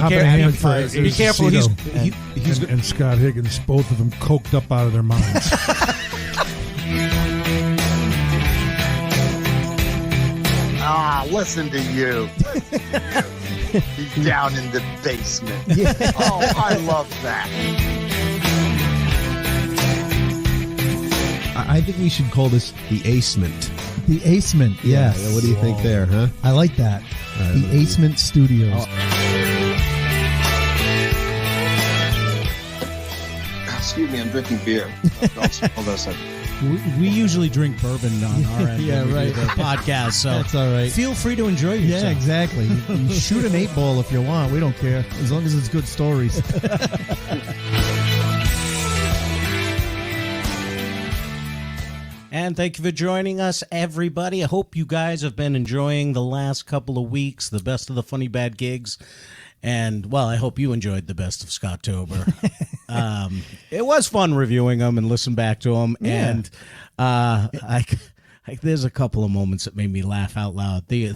Be careful. And Scott Higgins, both of them coked up out of their minds. Listen to you. He's down in the basement. Yeah. Oh, I love that. I think we should call this the Acement. The Acement, yes. Yeah, what do you think there, huh? I like that. The Acement Studios. Excuse me, I'm drinking beer. Hold on a second. We usually drink bourbon on our end when we do the podcast, so that's all right. Feel free to enjoy yourself. Yeah, exactly. You shoot an 8-ball if you want. We don't care, as long as it's good stories. And thank you for joining us, everybody. I hope you guys have been enjoying the last couple of weeks, the best of the funny bad gigs. And, well, I hope you enjoyed the best of Scott-tober. It was fun reviewing them and listening back to them. Yeah. And there's a couple of moments that made me laugh out loud. The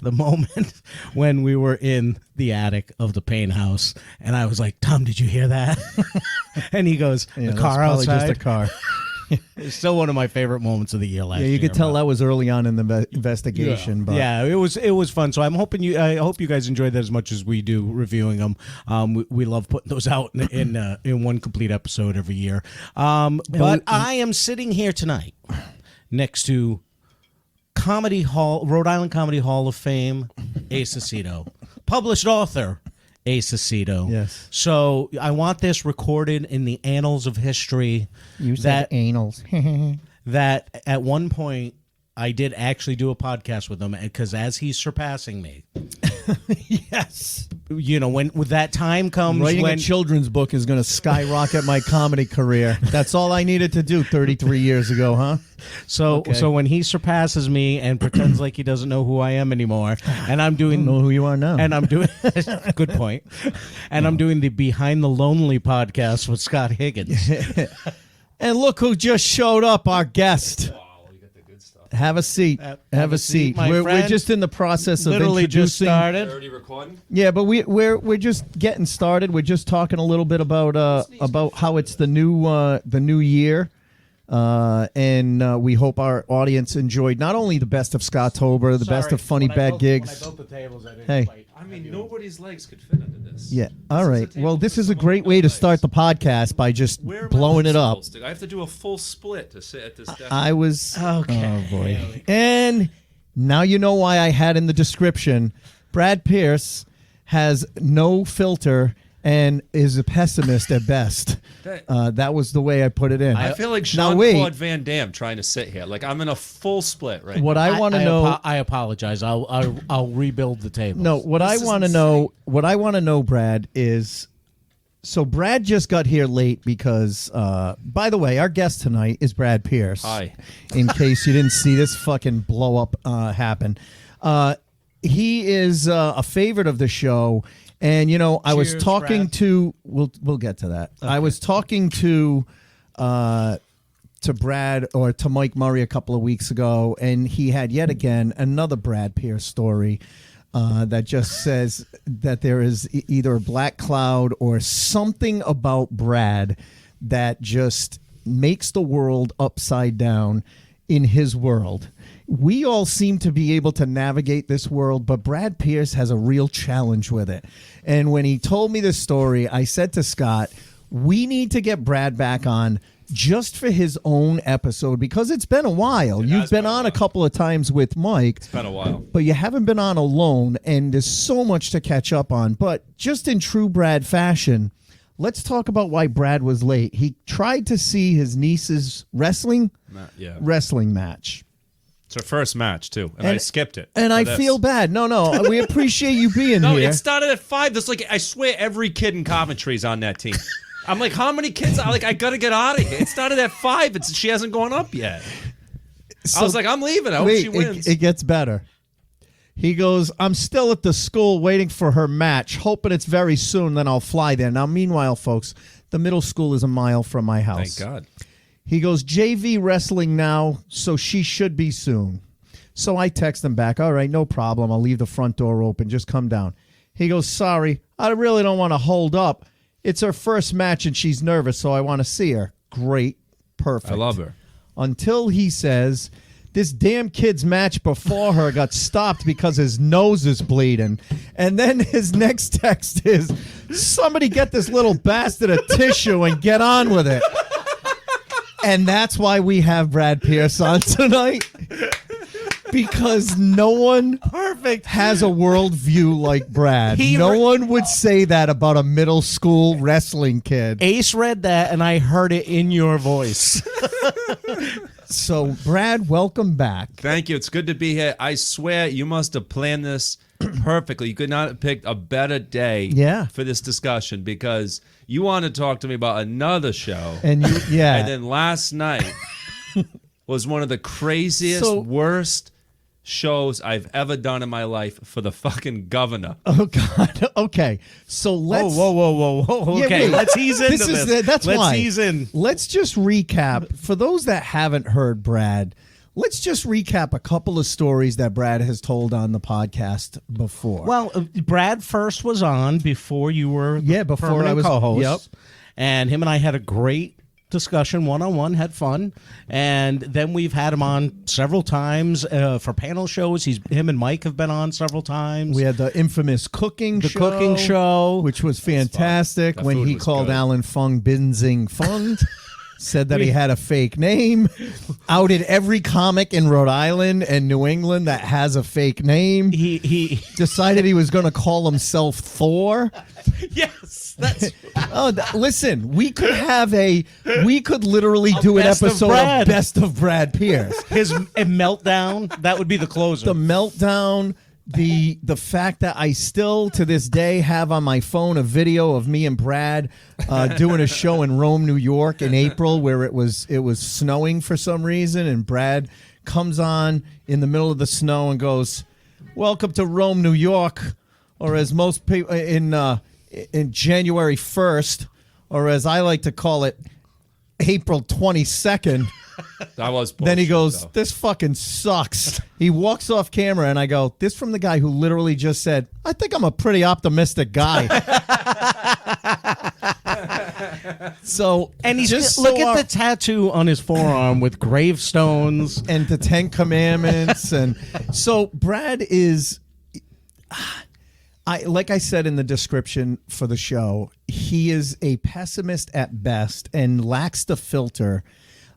moment when we were in the attic of the Payne house, and I was like, Tom, did you hear that? And he goes, the car outside? Just a car. It's still one of my favorite moments of the year last year. Yeah, you could tell that was early on in the investigation. Yeah, but yeah, it was fun. So I hope you guys enjoyed that as much as we do reviewing them. We love putting those out in one complete episode every year. But I am sitting here tonight next to Rhode Island Comedy Hall of Fame, Ace Aceto, published author Ace Aceto. Yes. So I want this recorded in the annals of history. You said annals. That at one point I did actually do a podcast with him, because as he's surpassing me. Yes. You know, when that time comes, writing a children's book is going to skyrocket my comedy career. That's all I needed to do 33 years ago, huh? So when he surpasses me and pretends like he doesn't know who I am anymore, and I'm doing, I don't know who you are now, and I'm doing good point, and I'm doing the Behind the Lonely podcast with Scott Higgins. And look who just showed up, our guest. Have a seat. Have a seat. We're just in the process of literally introducing. Just started. Already recording? Yeah, but we're just getting started. We're just talking a little bit about how it's the new year, and we hope our audience enjoyed not only the best of Scott-tober, the best of funny bad gigs. When I built the tables, I didn't Hey. I mean, nobody's legs could fit under this. Yeah. All right. Well, this is a great way to start the podcast by just blowing it up. I have to do a full split to sit at this desk. I was okay. Oh boy. And now you know why I had in the description, Brad Pierce has no filter and is a pessimist at best. That was the way I put it in. I feel like Jean-Claude Van Damme trying to sit here. Like I'm in a full split right what now. I want to know. I apologize. I'll rebuild the table. No, what I want to know. What I want to know, Brad, is. So Brad just got here late because, by the way, our guest tonight is Brad Pierce. Hi. In case you didn't see this fucking blow up happen, he is a favorite of the show. And, you know, I was talking Brad. to, we'll get to that. Okay. I was talking to Brad or to Mike Murray a couple of weeks ago, and he had yet again another Brad Pierce story that just says that there is either a black cloud or something about Brad that just makes the world upside down in his world. We all seem to be able to navigate this world, but Brad Pierce has a real challenge with it. And when he told me this story, I said to Scott, we need to get Brad back on just for his own episode because it's been a while. You've been on a couple of times with Mike. It's been a while. But you haven't been on alone, and there's so much to catch up on. But just in true Brad fashion, let's talk about why Brad was late. He tried to see his niece's wrestling match. It's her first match, too, and I skipped it. And I feel bad. No, we appreciate you being here. No, it started at 5. There's like, I swear every kid in Coventry is on that team. I'm like, how many kids? I got to get out of here. It started at 5. She hasn't gone up yet. So, I was like, I'm leaving. I hope she wins. It gets better. He goes, I'm still at the school waiting for her match, hoping it's very soon, then I'll fly there. Now, meanwhile, folks, the middle school is a mile from my house. Thank God. He goes, JV wrestling now, so she should be soon. So I text him back, all right, no problem. I'll leave the front door open. Just come down. He goes, sorry, I really don't want to hold up. It's her first match and she's nervous, so I want to see her. Great. Perfect. I love her. Until he says, this damn kid's match before her got stopped because his nose is bleeding. And then his next text is, somebody get this little bastard a tissue and get on with it. And that's why we have Brad Pierce on tonight. Because no one has a worldview like Brad. No one would say that about a middle school wrestling kid. Ace read that, and I heard it in your voice. So, Brad, welcome back. Thank you. It's good to be here. I swear you must have planned this perfectly. You could not have picked a better day for this discussion because you want to talk to me about another show. And and then last night was one of the craziest, worst shows I've ever done in my life for the fucking governor. Oh, God. Okay. So let's... Whoa. Okay, let's ease into this. That's let's why. ease in. Let's just recap. For those that haven't heard Brad, let's just recap a couple of stories that Brad has told on the podcast before. Well, Brad first was on before you were before I was co-host. Yep. And him and I had a great discussion one-on-one, had fun, and then we've had him on several times for panel shows. Him and Mike have been on several times. We had the infamous cooking show, which was fantastic when he called Alan Fung Binzing Fung. Said that he had a fake name, outed every comic in Rhode Island and New England that has a fake name. He decided he was going to call himself Thor. Yes, that's. Listen, we could literally do an episode of Best of Brad Pierce. His meltdown, that would be the closer. The meltdown. The fact that I still to this day have on my phone a video of me and Brad doing a show in Rome, New York in April where it was snowing for some reason, and Brad comes on in the middle of the snow and goes, "Welcome to Rome, New York," or as most people in January 1st, or as I like to call it, April 22nd. That was bullshit, then he goes, though. "This fucking sucks." He walks off camera, and I go, "This from the guy who literally just said, I think I'm a pretty optimistic guy." So, and he's just look at the tattoo on his forearm with gravestones and the 10 Commandments, and so Brad is. Like I said in the description for the show, he is a pessimist at best and lacks the filter.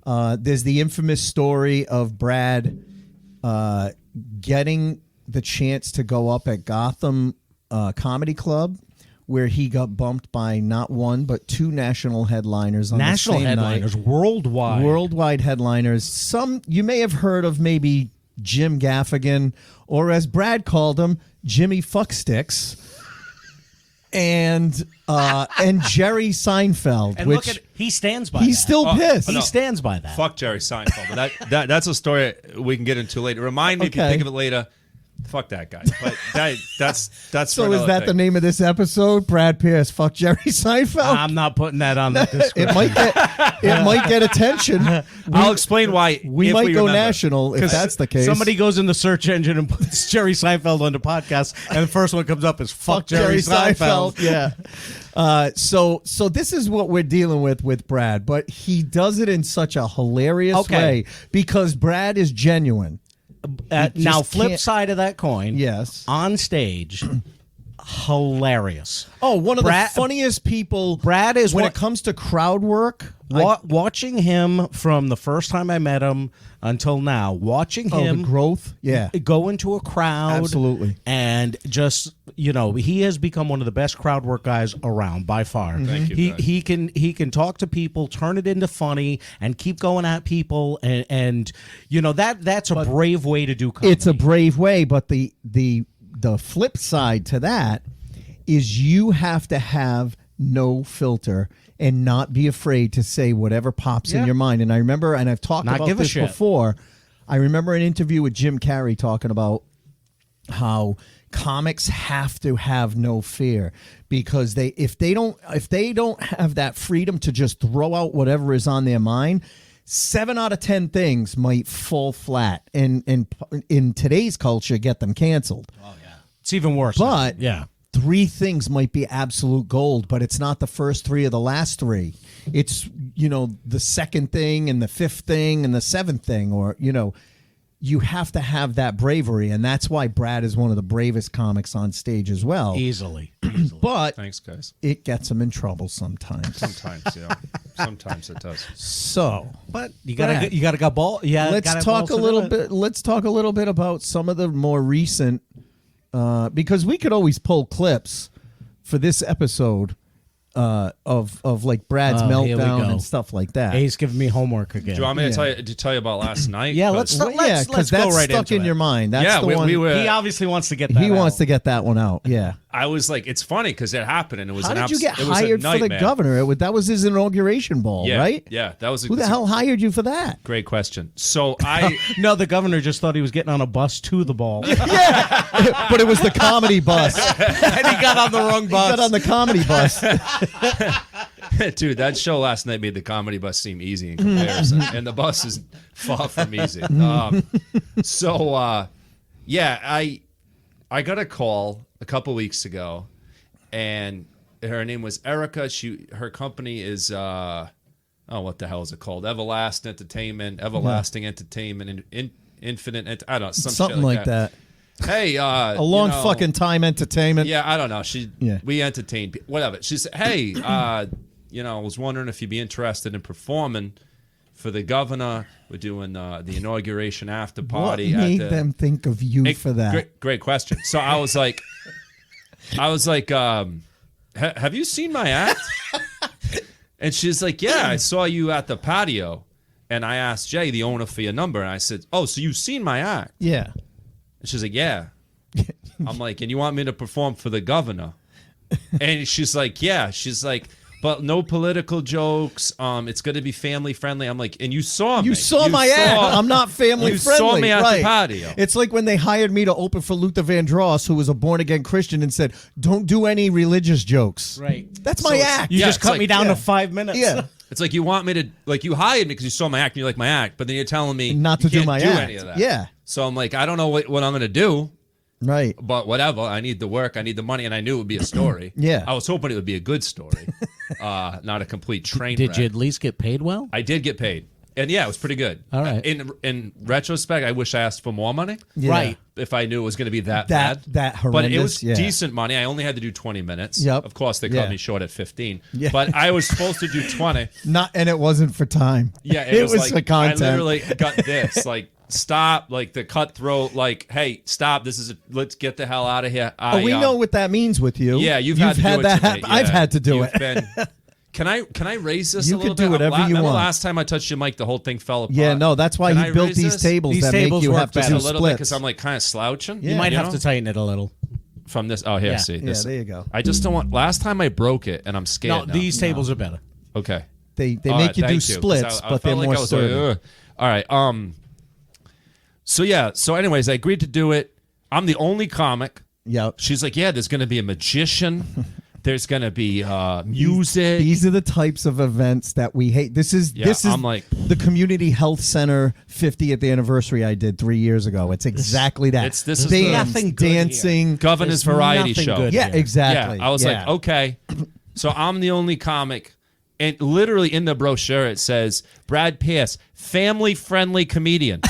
There's the infamous story of Brad getting the chance to go up at Gotham Comedy Club, where he got bumped by not one but two national headliners on the same night. Worldwide headliners. Some you may have heard of, maybe Jim Gaffigan, or as Brad called him, Jimmy Fucksticks. And Jerry Seinfeld, and which look at, he stands by. He's that. still pissed. He stands by that. Fuck Jerry Seinfeld. But that's a story we can get into later. Remind me if you think of it later. Fuck that guy. But that's so. Is that the name of this episode? Brad Pierce, fuck Jerry Seinfeld. I'm not putting that on the description. It might get attention. I'll explain why. We might go national if that's the case. Somebody goes in the search engine and puts Jerry Seinfeld on the podcast, and the first one comes up is fuck Jerry Seinfeld. Yeah. So this is what we're dealing with Brad, but he does it in such a hilarious way because Brad is genuine. Now, flip side of that coin. Yes. On stage, hilarious. Oh, one of the funniest people. Brad is when it comes to crowd work. Watching him from the first time I met him until now, watching him the growth, go into a crowd, absolutely, and just he has become one of the best crowd work guys around by far. Thank you. He can talk to people, turn it into funny, and keep going at people, and that's a brave way to do comedy. It's a brave way, but the flip side to that is you have to have no filter and not be afraid to say whatever pops in your mind. And I remember, and I've talked about this before, I remember an interview with Jim Carrey talking about how comics have to have no fear because if they don't have that freedom to just throw out whatever is on their mind, 7 out of 10 things might fall flat and in today's culture get them canceled. Oh yeah, it's even worse. But 3 things might be absolute gold, but it's not the first 3 or the last 3. It's, the second thing and the 5th thing and the 7th thing, or, you have to have that bravery. And that's why Brad is one of the bravest comics on stage as well. Easily. But Thanks, guys. it gets him in trouble sometimes. Sometimes, yeah. Sometimes it does. So, But you Brad, gotta go ball. Yeah. let's talk a little bit. Let's talk a little bit about some of the more recent, because we could always pull clips for this episode of like Brad's Here we meltdown go. and stuff like that. He's giving me homework again. Do you want me to tell you about last night? Yeah, 'Cause- let's because go that's right stuck into in it. your mind. That's Yeah, the we one. were. He obviously wants to get that. He wants out. to get that one out. Yeah. I was like, it's funny because it happened and it was How an did you get it was a hired for the nightmare. governor? That was his inauguration ball, Yeah, right? Yeah, that was. Who the hell hired you for that? Great question. So I. No, the governor just thought he was getting on a bus to the ball, But it was the comedy bus. and he got on the wrong He bus. got on the comedy bus. Dude, that show last night made the comedy bus seem easy in comparison, and the bus is far from easy. I got a call a couple weeks ago, and her name was Erica. Her company is what the hell is it called? Everlasting Entertainment, and Infinite. I don't know, Something shit like that. Hey, A long fucking time entertainment. Yeah, I don't know. We entertain whatever. She said, "Hey, I was wondering if you'd be interested in performing for the governor. We're doing the inauguration after What party." made them think of you for that? Great question. So I was like, have you seen my act? And she's like, yeah, I saw you at the patio, and I asked Jay, the owner, for your number, and I said, oh, so you've seen my act? Yeah. And she's like, yeah. I'm like, and you want me to perform for the governor? And she's like, yeah. She's like, but no political jokes. It's going to be family friendly. I'm like, and you saw me. You saw my act. I'm not family you friendly. saw me at right. the patio. It's like when they hired me to open for Luther Vandross, who was a born again Christian, and said, "Don't do any religious jokes." Right. That's my act. You Yeah, just it's cut like- me down yeah. to 5 minutes. Yeah. It's like you want me to, like, you hired me because you saw my act and you like my act, but then you're telling me Not you to do can't my do act. any of that. Yeah. So I'm like, I don't know what I'm going to do, Right. but whatever. I need the work. I need the money, and I knew it would be a story. Yeah. I was hoping it would be a good story, not a complete train Did wreck. you at least get paid well? I did get paid, and yeah, it was pretty good. All right. In retrospect, I wish I asked for more money. Yeah. Right. If I knew it was going to be that That bad. But it was horrendous, yeah. decent money. I only had to do 20 minutes. Yep. Of course, they cut Yeah. me short at 15. Yeah. But I was supposed to do 20. And it wasn't for time. Yeah, it was like, for content. I literally got this, like, stop, like the cutthroat, like, hey, stop. Let's get the hell out of here. We know what that means with you. Yeah, you've had to do that it to me. happen. I've had to do You've it. been- Can I raise this You a little can do bit? whatever you Remember want. last time I touched your mic, the whole thing fell apart. Yeah, no, that's why Can he I built raise these this? tables These that make tables you work have to better. do Just a little bit splits. because I'm like kind of slouching. Yeah. You might You have know? to tighten it a little. From this. Oh, here, Yeah. see. Yeah, This. there you go. I just don't want. Last time I broke it, and I'm scared. No, now. these tables are better. Okay. They All make right, you do thank 'cause splits, I but they're felt like more I was like, sturdy. "Ugh." All right. So yeah. So anyways, I agreed to do it. I'm the only comic. Yep. She's like, yeah, there's going to be a magician. There's going to be music. These are the types of events that we hate. This is I'm like- the Community Health Center 50th anniversary I did 3 years ago. It's exactly that. this is the- Dance, Nothing good here. dancing. Governor's There's variety nothing show. good Yeah, here. exactly. Yeah, I was like, okay. So I'm the only comic. And literally in the brochure, it says, Brad Pierce, family-friendly comedian.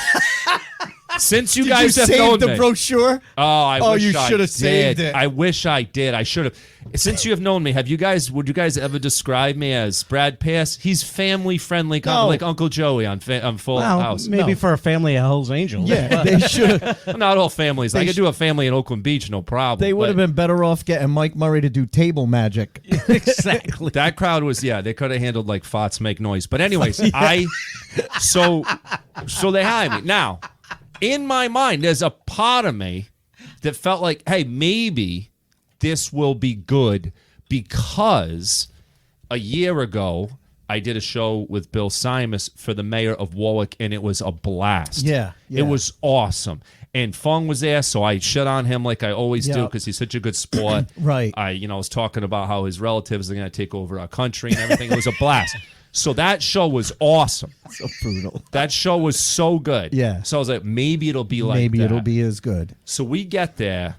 Since you Did guys you have save known the me. brochure? Oh, I wish you I should have did. saved it. I wish I did. I should have. Since you have known me, would you guys ever describe me as Brad Pierce? He's family-friendly, No. like Uncle Joey on Full Well, House. maybe No. for a family of Hell's Angels. Yeah, they should have. Not all families. I They could do a family in Oakland Beach, no problem. They would have but been better off getting Mike Murray to do table magic. exactly. That crowd was, yeah, they could have handled like farts make noise. But anyways, so they hired me. Now, in my mind, there's a part of me that felt like, hey, maybe this will be good because a year ago I did a show with Bill Simus for the mayor of Warwick, and it was a blast. Yeah. It was awesome. And Fung was there, so I shit on him like I always do Yep. because he's such a good sport. Right. I was talking about how his relatives are going to take over our country and everything. It was a blast. So that show was awesome. So brutal. That show was so good. Yeah. So I was like, maybe it'll be like Maybe that. it'll be as good. So we get there,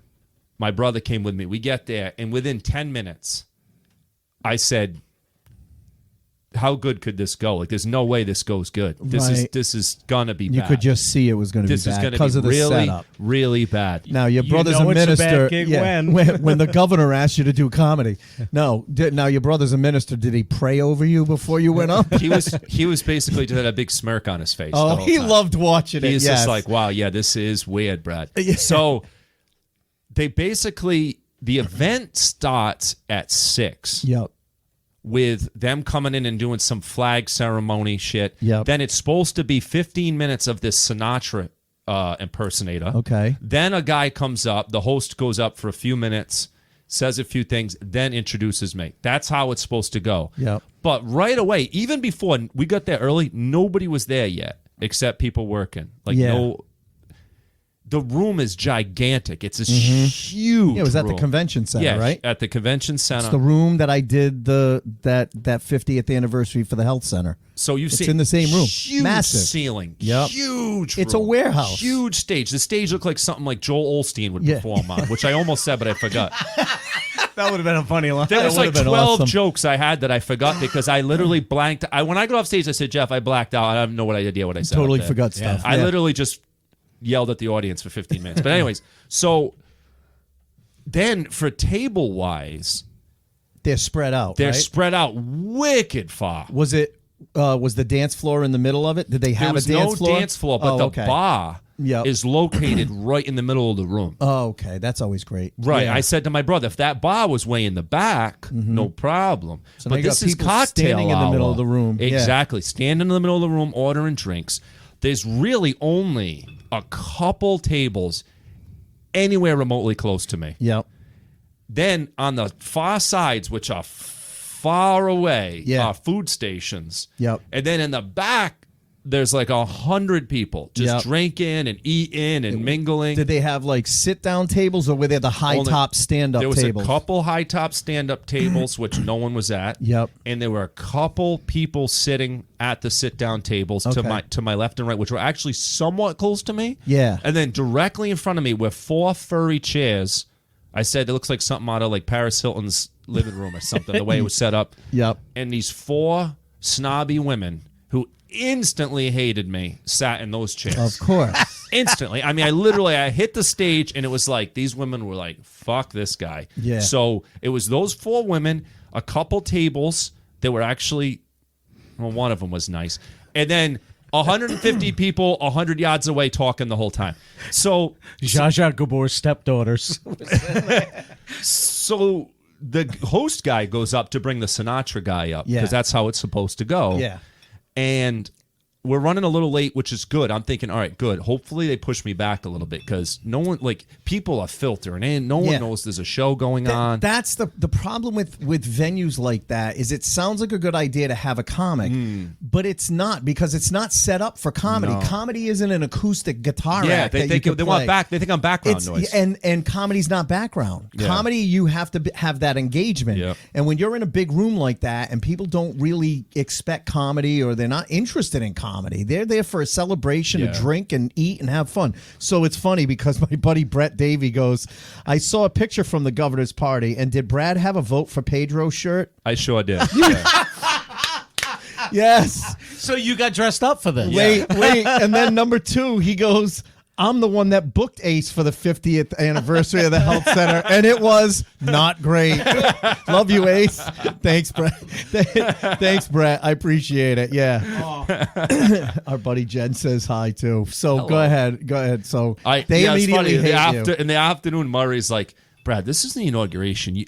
My brother came with me. We get there, and within 10 minutes, I said, how good could this go? Like, there's no way this goes good. This is gonna be bad. You could just see it was going to be This is bad gonna because be of the really, setup. really bad. Now your brother's know a it's a minister. bad gig when. when the governor asked you to do comedy. No, now your brother's a minister. Did he pray over you before you went up? He was basically just had a big smirk on his face. the Oh, whole he time. loved watching it. He's yes. just like, wow, yeah, this is weird, Brad. So they basically, the event starts at 6. Yep. With them coming in and doing some flag ceremony shit. Yep. Then it's supposed to be 15 minutes of this Sinatra impersonator. Okay. Then a guy comes up, the host goes up for a few minutes, says a few things, then introduces me. That's how it's supposed to go. Yep. But right away, even before we got there early, nobody was there yet except people working. Like the room is gigantic. It's this huge. Yeah, it was at the room. convention center, right? At the convention center. It's the room that I did that 50th anniversary for the health center. So you see, in the same room. Huge Massive. ceiling. Yep. Huge. It's a room, warehouse. Huge stage. The stage looked like something like Joel Osteen would Yeah. perform on, which I almost said, but I forgot. That would have been a funny line. There was like would've been 12 awesome. jokes I had that I forgot because I literally blanked. When I got off stage, I said, Jeff, I blacked out. I have no idea what I said. Totally up there. forgot stuff. I Yeah. literally just yelled at the audience for 15 minutes. But anyways, so then for table-wise, They're spread out. they're right? spread out wicked far. Was the dance floor in the middle of it? Did they have There was a dance no floor? dance floor, but Oh, the okay. bar Yep. is located right in the middle of the room. Oh, okay. That's always great. Right. Yeah. I said to my brother, if that bar was way in the back, no problem. So now but you got this is people cocktail standing in the middle hour. of the room. Yeah. Exactly. Standing in the middle of the room, ordering drinks. There's really only a couple tables anywhere remotely close to me. Yep. Then on the far sides, which are far away, Yeah. are food stations. Yep. And then in the back, there's like 100 people just Yep. drinking and eating and mingling. Did they have like sit down tables or were they the high Only- top stand up There was tables? a couple high top stand up tables, which no one was at. Yep. And there were a couple people sitting at the sit down tables Okay. to my left and right, which were actually somewhat close to me. Yeah. And then directly in front of me were 4 furry chairs. I said it looks like something out of like Paris Hilton's living room or something, the way it was set up. Yep. And these 4 snobby women who instantly hated me sat in those chairs. Of course. Instantly. I mean, I hit the stage and it was like these women were like, fuck this guy. Yeah. So it was those 4 women, a couple tables that were actually, well, one of them was nice. And then 150 people 100 yards away talking the whole time. So Zsa Zsa Gabor's stepdaughters. so the host guy goes up to bring the Sinatra guy up because Yeah. that's how it's supposed to go. Yeah. And we're running a little late, which is good. I'm thinking, all right, good. Hopefully they push me back a little bit because no one, like, people are filtering in. No one Yeah. knows there's a show going on. That's the problem with venues like that is it sounds like a good idea to have a comic, but it's not because it's not set up for comedy. No. Comedy isn't an acoustic guitar Yeah, act they that think you could they want play. back. They think I'm background It's, noise. and comedy's not background. Yeah. Comedy, you have to have that engagement. Yep. And when you're in a big room like that and people don't really expect comedy or they're not interested in comedy, they're there for a celebration, Yeah. to drink and eat and have fun. So it's funny because my buddy Brett Davey goes, I saw a picture from the governor's party, and did Brad have a vote for Pedro shirt? I sure did. Yeah. Yes. So you got dressed up for this. Wait. And then number 2, he goes, I'm the one that booked Ace for the 50th anniversary of the health center, and it was not great. Love you, Ace. Thanks, Brett. Thanks, Brett. I appreciate it. Yeah. Our buddy Jen says hi too. So Hello. go ahead. So they It's immediately funny. hate you. In the afternoon, Murray's like, Brad, this is the inauguration.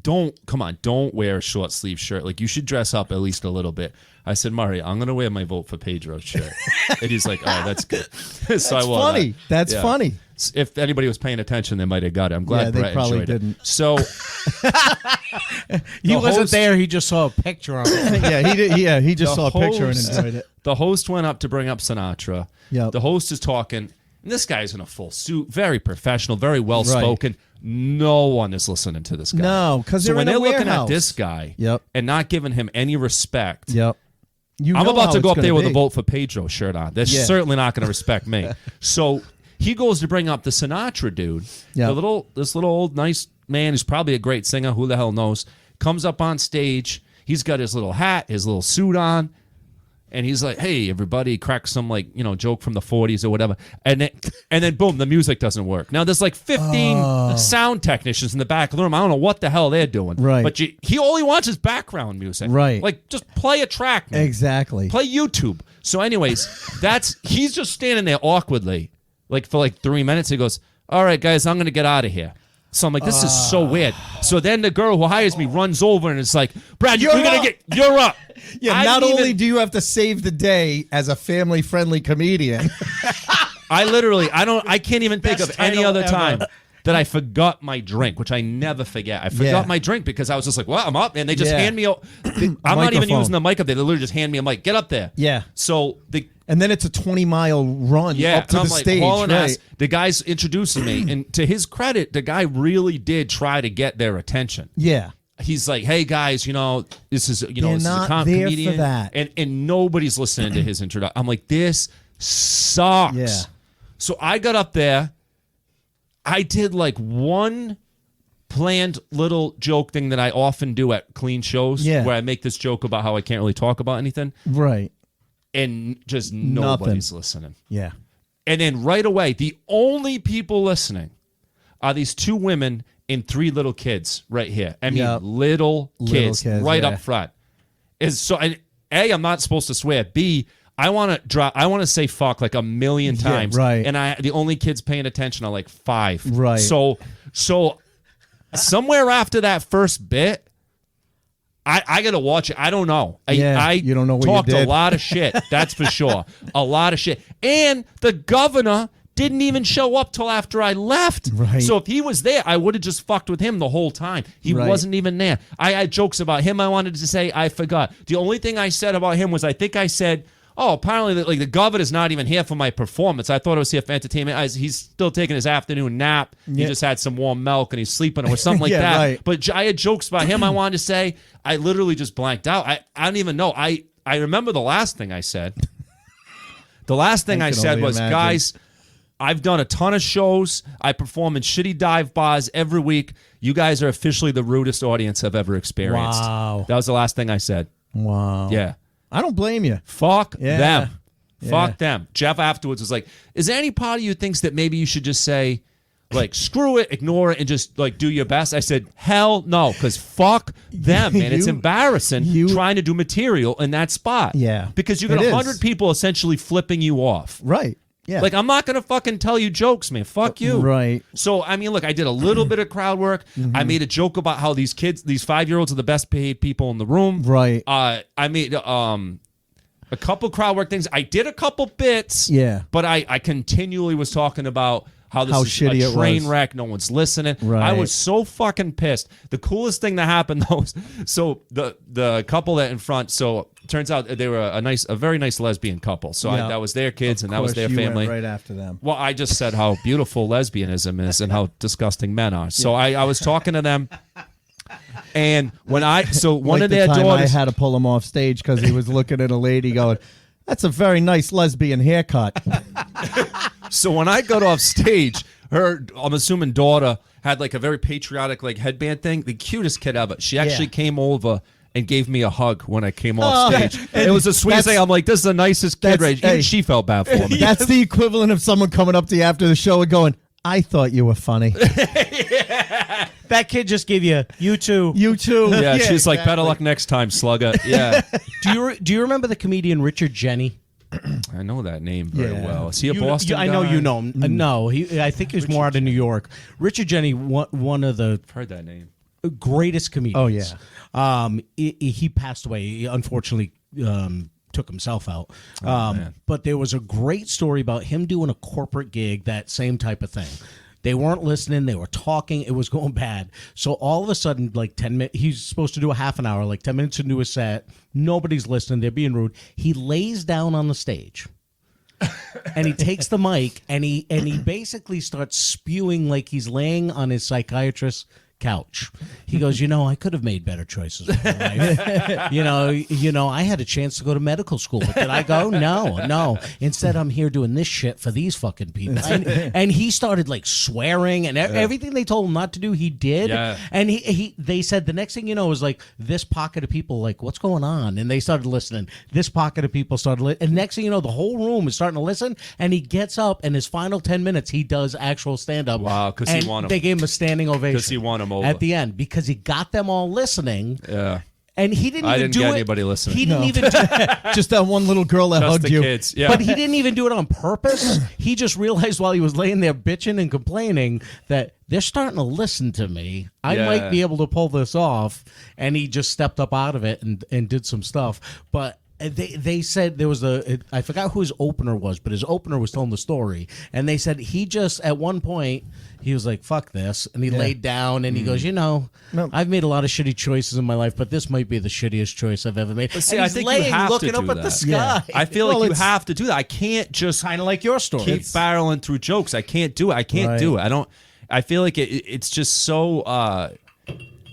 Don't wear a short sleeve shirt. Like, you should dress up at least a little bit. I said, Murray, I'm going to wear my vote for Pedro shirt. And he's like, oh, that's good. So I wore funny. that. That's Yeah. funny. If anybody was paying attention, they might have got it. I'm glad Yeah, they Brett probably enjoyed didn't. it. So He The wasn't host- there. He just saw a picture on it. Yeah, he did. Yeah, he just The saw a picture and host- enjoyed it. the host went up to bring up Sinatra. Yep. The host is talking, and this guy's in a full suit, very professional, very well spoken. No one is listening to this guy. No, 'cause so they're when in a they're looking warehouse. at this guy Yep. and not giving him any respect, Yep. You I'm know about how to go it's up there gonna with a be. vote for Pedro shirt on. They're Yeah. certainly not going to respect me. So he goes to bring up the Sinatra dude. Yeah. This little old nice man who's probably a great singer. Who the hell knows? Comes up on stage. He's got his little hat, his little suit on. And he's like, "Hey, everybody!" Cracks some joke from the '40s or whatever, and then boom, the music doesn't work. Now there's like 15 sound technicians in the back of the room. I don't know what the hell they're doing. Right. But he only wants his background music. Right. Like just play a track, man. Exactly. Play YouTube. So, anyways, he's just standing there awkwardly, like for like 3 minutes. He goes, "All right, guys, I'm gonna get out of here." So I'm like, this is so weird. So then the girl who hires me runs over and it's like, "Brad, you're up." Yeah. Not only do you have to save the day as a family-friendly comedian. I can't even think Best of any title other ever. time that I forgot my drink, which I never forget. I forgot my drink because I was just like, "Well, I'm up," and they just hand me. I'm not even Microphone. using the mic up there. They literally just hand me a mic. Get up there. Yeah. So And then it's a 20-mile run up to and I'm the like, stage. hauling Right. ass. The guy's introducing me, and to his credit, the guy really did try to get their attention. Yeah. He's like, "Hey guys, this is They're this is not a there for comedian," that. and nobody's listening to his introduction. I'm like, this sucks. Yeah. So I got up there. I did like one planned little joke thing that I often do at clean shows, Yeah. where I make this joke about how I can't really talk about anything, Right. and just nobody's listening. Yeah. And then right away, the only people listening are these 2 women and 3 little kids right here. I mean, Yep. little kids right yeah. up front. And A, I'm not supposed to swear. B, I want to say fuck like a million times. right. And the only kids paying attention are like 5. Right. So somewhere after that first bit, I gotta watch it. I don't know. You don't know what you talked did. a lot of shit. That's for sure. A lot of shit. And the governor didn't even show up till after I left. Right. So if he was there, I would have just fucked with him the whole time. He Right. wasn't even there. I had jokes about him. I wanted to say. I forgot. The only thing I said about him was I think I said, "Oh, apparently, the governor's not even here for my performance. I thought I was here for entertainment. He's still taking his afternoon nap. He Yeah. just had some warm milk and he's sleeping or something like Yeah, that." right. But I had jokes about him I wanted to say. I literally just blanked out. I don't even know. I remember the last thing I said. The last thing I can said only was, imagine. "Guys, I've done a ton of shows. I perform in shitty dive bars every week. You guys are officially the rudest audience I've ever experienced." Wow. That was the last thing I said. Wow. Yeah. I don't blame you. Fuck Yeah. them. Yeah. Fuck them. Jeff afterwards was like, "Is there any part of you thinks that maybe you should just say, like, screw it, ignore it, and just like do your best?" I said, "Hell no, because fuck them, man. It's You- embarrassing you- trying to do material in that spot." Yeah. Because you got It is. 100 people essentially flipping you off. Right. Yeah. Like, I'm not going to fucking tell you jokes, man. Fuck you. Right. So, I mean, look, I did a little bit of crowd work. I made a joke about how these kids, these 5-year-olds are the best paid people in the room. Right. I made a couple crowd work things. I did a couple bits. Yeah. But I continually was talking about how this How is shitty a it train was. wreck. No one's listening. Right. I was so fucking pissed. The coolest thing that happened though was, so the couple that in front, so turns out they were a very nice lesbian couple. So Yeah. that was their kids Of and that was course, their you went family. right after them. Well, I just said how beautiful lesbianism is and how disgusting men are. So I was talking to them, and one Like of the their time daughters. I had to pull him off stage because he was looking at a lady going, "That's a very nice lesbian haircut." So when I got off stage, her, I'm assuming daughter, had like a very patriotic like headband thing. The cutest kid ever. She actually came over and gave me a hug when I came off stage. It was the sweetest thing. I'm like, this is the nicest kid. Right? Even hey. she felt bad for me. That's the equivalent of someone coming up to you after the show and going, "I thought you were funny." That kid just gave you too. You too. Yeah, she's like, better luck next time, slugger. Yeah. Do you remember the comedian Richard Jenny? I know that name very Yeah. well. Is he a You- Boston I know guy? you know him. No, I think he was more out of New York. Richard Jenny, one of the I've heard that name. greatest comedians. Oh, yeah. He passed away. He unfortunately took himself out. man. But there was a great story about him doing a corporate gig, that same type of thing. They weren't listening. They were talking. It was going bad. So all of a sudden, like 10 minutes, he's supposed to do a half an hour, like 10 minutes into a set. Nobody's listening. They're being rude. He lays down on the stage. And he takes the mic and he basically starts spewing like he's laying on his psychiatrist's couch. He goes, I could have made better choices with my life. I had a chance to go to medical school, but did I go? No. Instead, I'm here doing this shit for these fucking people. And he started like swearing, and everything they told him not to do, he did. Yeah. And they said the next thing you know was like this pocket of people like, what's going on? And they started listening. This pocket of people started listening. And next thing you know, the whole room is starting to listen. And he gets up, and his final 10 minutes, he does actual stand-up. Wow, because he won him. They gave him a standing ovation. Because he won him over. At the end, because he got them all listening. Yeah. And he didn't even do it. I didn't get anybody listening. He didn't even do just that one little girl that hugged you. Kids. Yeah. But he didn't even do it on purpose. He just realized while he was laying there bitching and complaining that they're starting to listen to me. I might be able to pull this off. And he just stepped up out of it and did some stuff. But they said there was I forgot who his opener was, but his opener was telling the story. And they said he just, at one point, he was like, fuck this. And he laid down and he goes, I've made a lot of shitty choices in my life, but this might be the shittiest choice I've ever made. But see, and I think laying, you have looking to do up that. at the sky. Yeah. I feel like you have to do that. I can't just kind of like your story. keep barreling through jokes. I can't do it. I can't do it. I feel like it's just so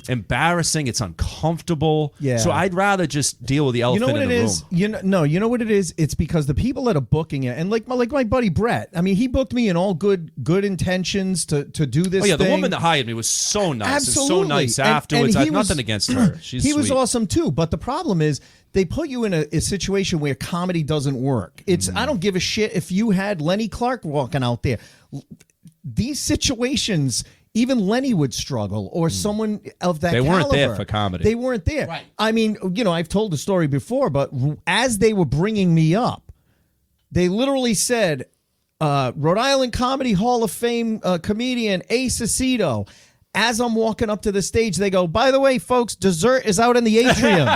embarrassing. It's uncomfortable. Yeah. So I'd rather just deal with the elephant in the room. You know what it is? It's because the people that are booking it, and like my buddy Brett, I mean, he booked me in all good intentions to do this. Oh yeah, thing. the woman that hired me was so nice. Absolutely. And so nice afterwards. I have nothing against her. She's he sweet. was awesome too. But the problem is, they put you in a situation where comedy doesn't work. I don't give a shit if you had Lenny Clark walking out there. These situations, even Lenny would struggle, or someone of that caliber. They weren't there for comedy. They weren't there. Right. I mean, I've told the story before, but as they were bringing me up, they literally said, Rhode Island Comedy Hall of Fame comedian Ace Aceto. As I'm walking up to the stage, they go, by the way, folks, dessert is out in the atrium.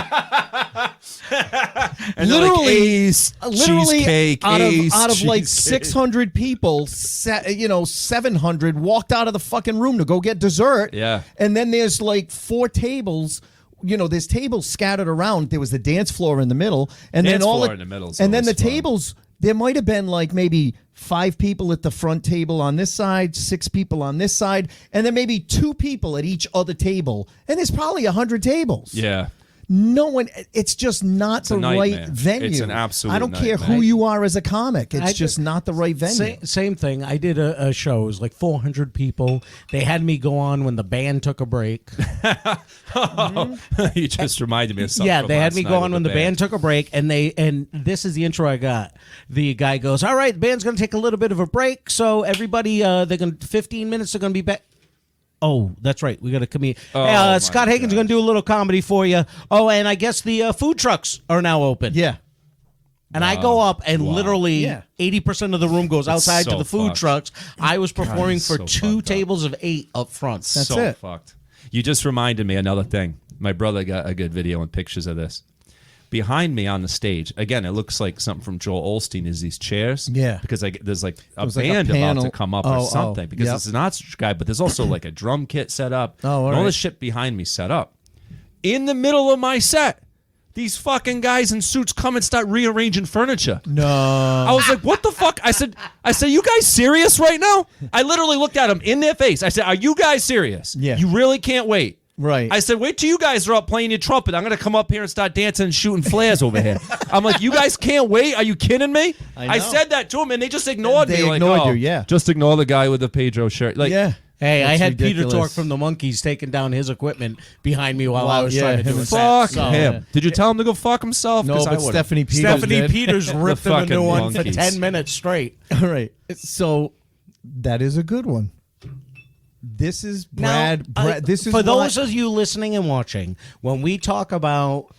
And literally, cheesecake, out of like 600 people, 700 walked out of the fucking room to go get dessert. Yeah. And then there's like 4 tables. There's tables scattered around. There was the dance floor in the middle, and then the tables. There might have been like maybe 5 people at the front table on this side, 6 people on this side, and then maybe 2 people at each other table. And there's probably 100 tables. Yeah. No one. It's just not the right venue. It's an absolute I don't care who you are as a comic. It's just not the right venue. Same thing. I did a show. It was like 400 people. They had me go on when the band took a break. You just reminded me of something. Yeah, they had me go on when the band took a break, and this is the intro I got. The guy goes, "All right, the band's going to take a little bit of a break, so everybody, 15 minutes are going to be back." Oh, that's right. We got a comedian. Scott Hagen's going to do a little comedy for you. Oh, and I guess the food trucks are now open. Yeah. And I go up, and literally 80% of the room goes outside to the food trucks. I was performing for 2 tables of 8 up front. That's it. Fucked. You just reminded me another thing. My brother got a good video and pictures of this. Behind me on the stage, again, it looks like something from Joel Osteen, is these chairs. Yeah. Because there's like a band about to come up or something. Because it's an ostrich guy, but there's also like a drum kit set up. Oh, all this shit behind me set up. In the middle of my set, these fucking guys in suits come and start rearranging furniture. No. I was like, what the fuck? I said, you guys serious right now? I literally looked at them in their face. I said, are you guys serious? Yeah. You really can't wait. Right. I said, wait till you guys are up playing your trumpet. I'm going to come up here and start dancing and shooting flares over here. I'm like, you guys can't wait? Are you kidding me? I said that to them, and they just ignored me. They ignored you, yeah. Just ignore the guy with the Pedro shirt. Like, yeah. Hey, That's I had ridiculous. Peter Tork from the Monkees taking down his equipment behind me while I was trying to do a fuck set. him. Did you tell him to go fuck himself? No, but Stephanie Peters ripped him a new one for Monkees. 10 minutes straight. All right. So that is a good one. This is Brad. This is for those of you listening and watching. When we talk about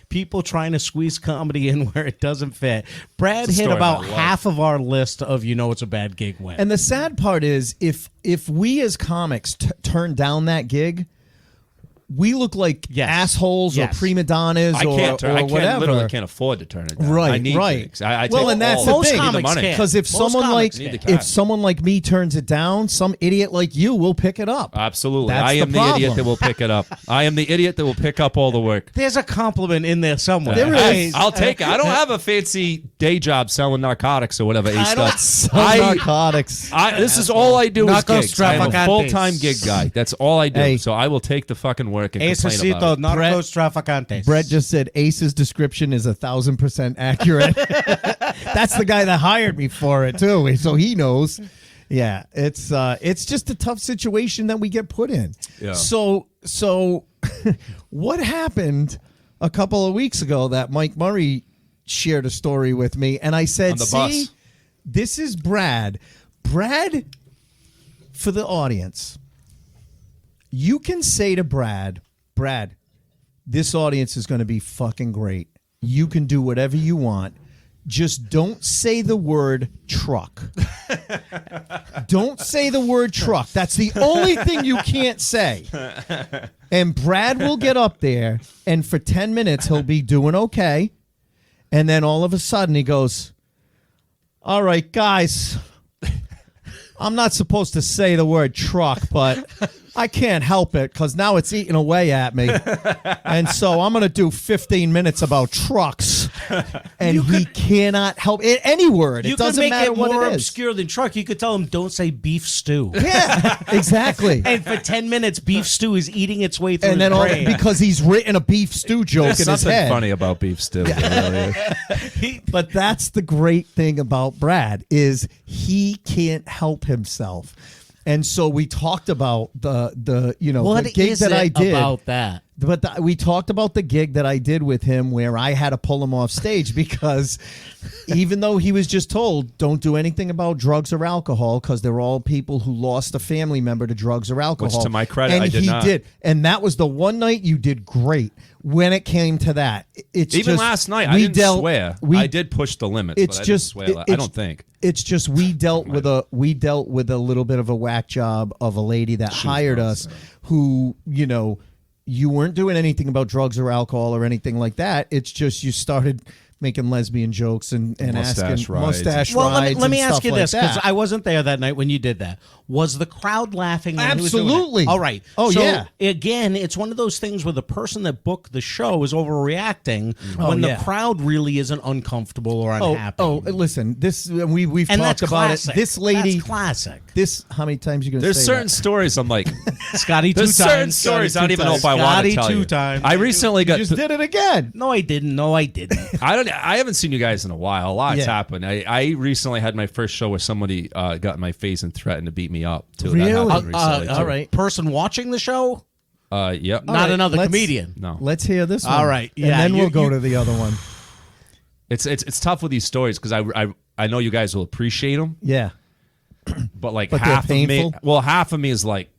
people trying to squeeze comedy in where it doesn't fit, Brad hit about half of our list of it's a bad gig when. And the sad part is, if we as comics turn down that gig, we look like Yes. assholes Yes. or prima donnas I can't. or whatever. Literally can't afford to turn it down. Right, I need right. gigs. I Well, take and that's all the of it. Most thing. I need the comics money. can't. Because if Most someone comics like need the cash. me turns it down, some idiot like you will pick it up. Absolutely. That's I am the the idiot problem. that will pick it up. I am the idiot that will pick up all the work. There's a compliment in there somewhere. There is. I'll take it. I don't have a fancy day job selling narcotics or whatever. I don't sell I- narcotics. This is all I do is Narcos gigs. I am a traficantes. full-time gig guy. That's all I do. Hey. So I will take the fucking work and complain Esecito about it. narcos traficantes. Brett just said Ace's description is 1,000% accurate. That's the guy that hired me for it too, so he knows. Yeah, it's just a tough situation that we get put in. Yeah. So what happened a couple of weeks ago that Mike Murray shared a story with me, and I said, On the "See, bus. this is Brad. Brad, for the audience, you can say to Brad, this audience is going to be fucking great. You can do whatever you want. Just don't say the word truck. Don't say the word truck. That's the only thing you can't say." And Brad will get up there, and for 10 minutes, he'll be doing okay. And then all of a sudden, he goes, "All right, guys, I'm not supposed to say the word truck, but I can't help it because now it's eating away at me. And so I'm going to do 15 minutes about trucks." And he cannot help it. Any word. You It could doesn't make matter it what more it is. obscure than truck. You could tell him, don't say beef stew. Yeah, exactly. And for 10 minutes, beef stew is eating its way through And then his all, brain. because he's written a beef stew joke There's in his something head. funny about beef stew. There really is. But that's the great thing about Brad is he can't help himself. And so we talked about the What the gig is that it I did about that? But we talked about the gig that I did with him where I had to pull him off stage because even though he was just told, don't do anything about drugs or alcohol because they're all people who lost a family member to drugs or alcohol. Which, to my credit, and I did he not. did. And that was the one night you did great when it came to that. It's Even just, last night, I we didn't dealt- swear. we- I did push the limits, It's but I just didn't swear. I don't think. It's just we dealt with a little bit of a whack job of a lady that hired us who, you weren't doing anything about drugs or alcohol or anything like that. It's just you started making lesbian jokes and Mustache asking rides. mustache Well, rides. let me and ask stuff you like this, because that. I wasn't there that night when you did that. Was the crowd laughing when he was doing it? Absolutely. All right. Oh, so, yeah. Again, it's one of those things where the person that booked the show is overreacting when yeah. the crowd really isn't uncomfortable or unhappy. Listen, this we've and talked that's about classic. it. This lady, That's classic. this how many times you gonna There's say certain that? stories I'm like, Scotty two there's certain times. stories I Scotty don't even two know if I times. want to Scotty tell two you. times. I recently You got. just did it again. No, I didn't. No, I didn't. I haven't seen you guys in a while. A lot's Yeah. happened. I recently had my first show where somebody got in my face and threatened to beat me up. Too. Really? That happened recently, all too. right. Person watching the show, Yep. not right, another let's- comedian. No. Let's hear this one. All right, and yeah, then we'll you- go you- to the other one. It's tough with these stories because I know you guys will appreciate them, Yeah. but like But they're half of me, painful? half of me is like,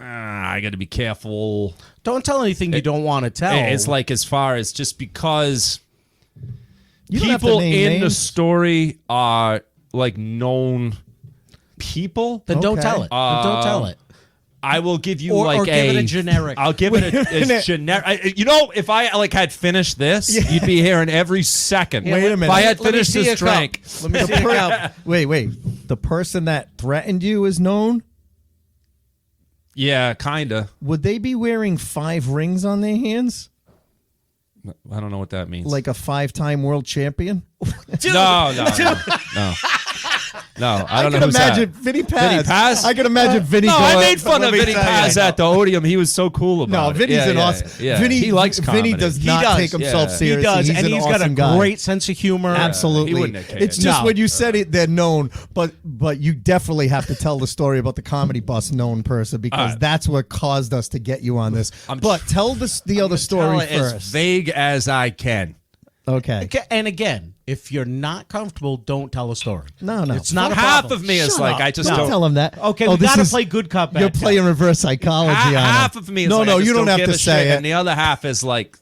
I got to be careful. Don't tell anything you don't want to tell. It's like as far as just because You don't have to people name in the names. story are like known people. then don't Okay. tell it. Then don't tell it. I will give you Or- like or give it a generic. I'll give it a generic. If I like had finished this, you'd be hearing every second. Wait a minute. If I had Let me finished see this a cup. drink, Let me see a cup. Wait. The person that threatened you is known? yeah, kinda. Would they be wearing 5 rings on their hands? I don't know what that means. Like a 5-time world champion? no. No, I don't know can who's imagine that. Vinny Paz. Vinny Paz? I can imagine Vinny No, going, I made fun let of me Vinny tell you. Paz at the Odeum. He was so cool No, about it. Vinny's Yeah, an yeah, awesome. yeah. Vinny, He likes Vinny comedy. does He not does, take himself yeah. seriously. He does, He's and an he's got awesome a guy. great sense of humor. Absolutely. He wouldn't have cared. It's just No. when you said it, they're known, but you definitely have to tell the story about the comedy bus known person because that's what caused us to get you on this. But tell the other story Tell it as first. vague as I can. Okay. Okay, and again, if you're not comfortable, don't tell a story. No. It's not a Half problem. of me is Shut like up. I just don't don't. tell him that. Okay, Oh, we this got to is- play good cop, bad You're cop. playing reverse psychology on him. Half of me is no, like, no, I just you don't have give to a say shit, it. and the other half is like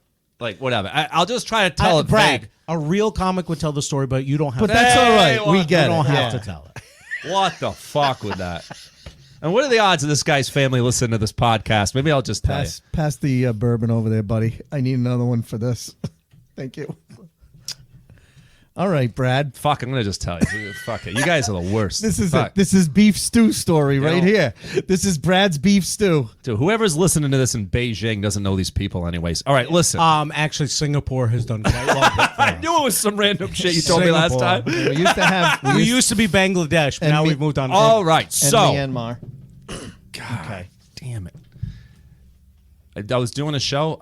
whatever. I'll just try to tell it Brad, vague. a real comic would tell the story, but you don't have But to. that's all right. Hey, We what? get you don't it. have Yeah. to tell it. What the fuck with that? And what are the odds of this guy's family listening to this podcast? Maybe I'll just tell you. Pass the bourbon over there, buddy. I need another one for this. Thank you. All right, Brad. Fuck, I'm gonna just tell you. Fuck it. You guys are the worst. This is Fuck. it. This is beef stew story right know- here. This is Brad's beef stew. Dude, whoever's listening to this in Beijing doesn't know these people anyways. All right, listen. Actually, Singapore has done quite well. I knew it was some random shit you told me last time. We used to have. We used to be Bangladesh, but And now me- we've moved on. All right, and so Myanmar. God damn it. I was doing a show.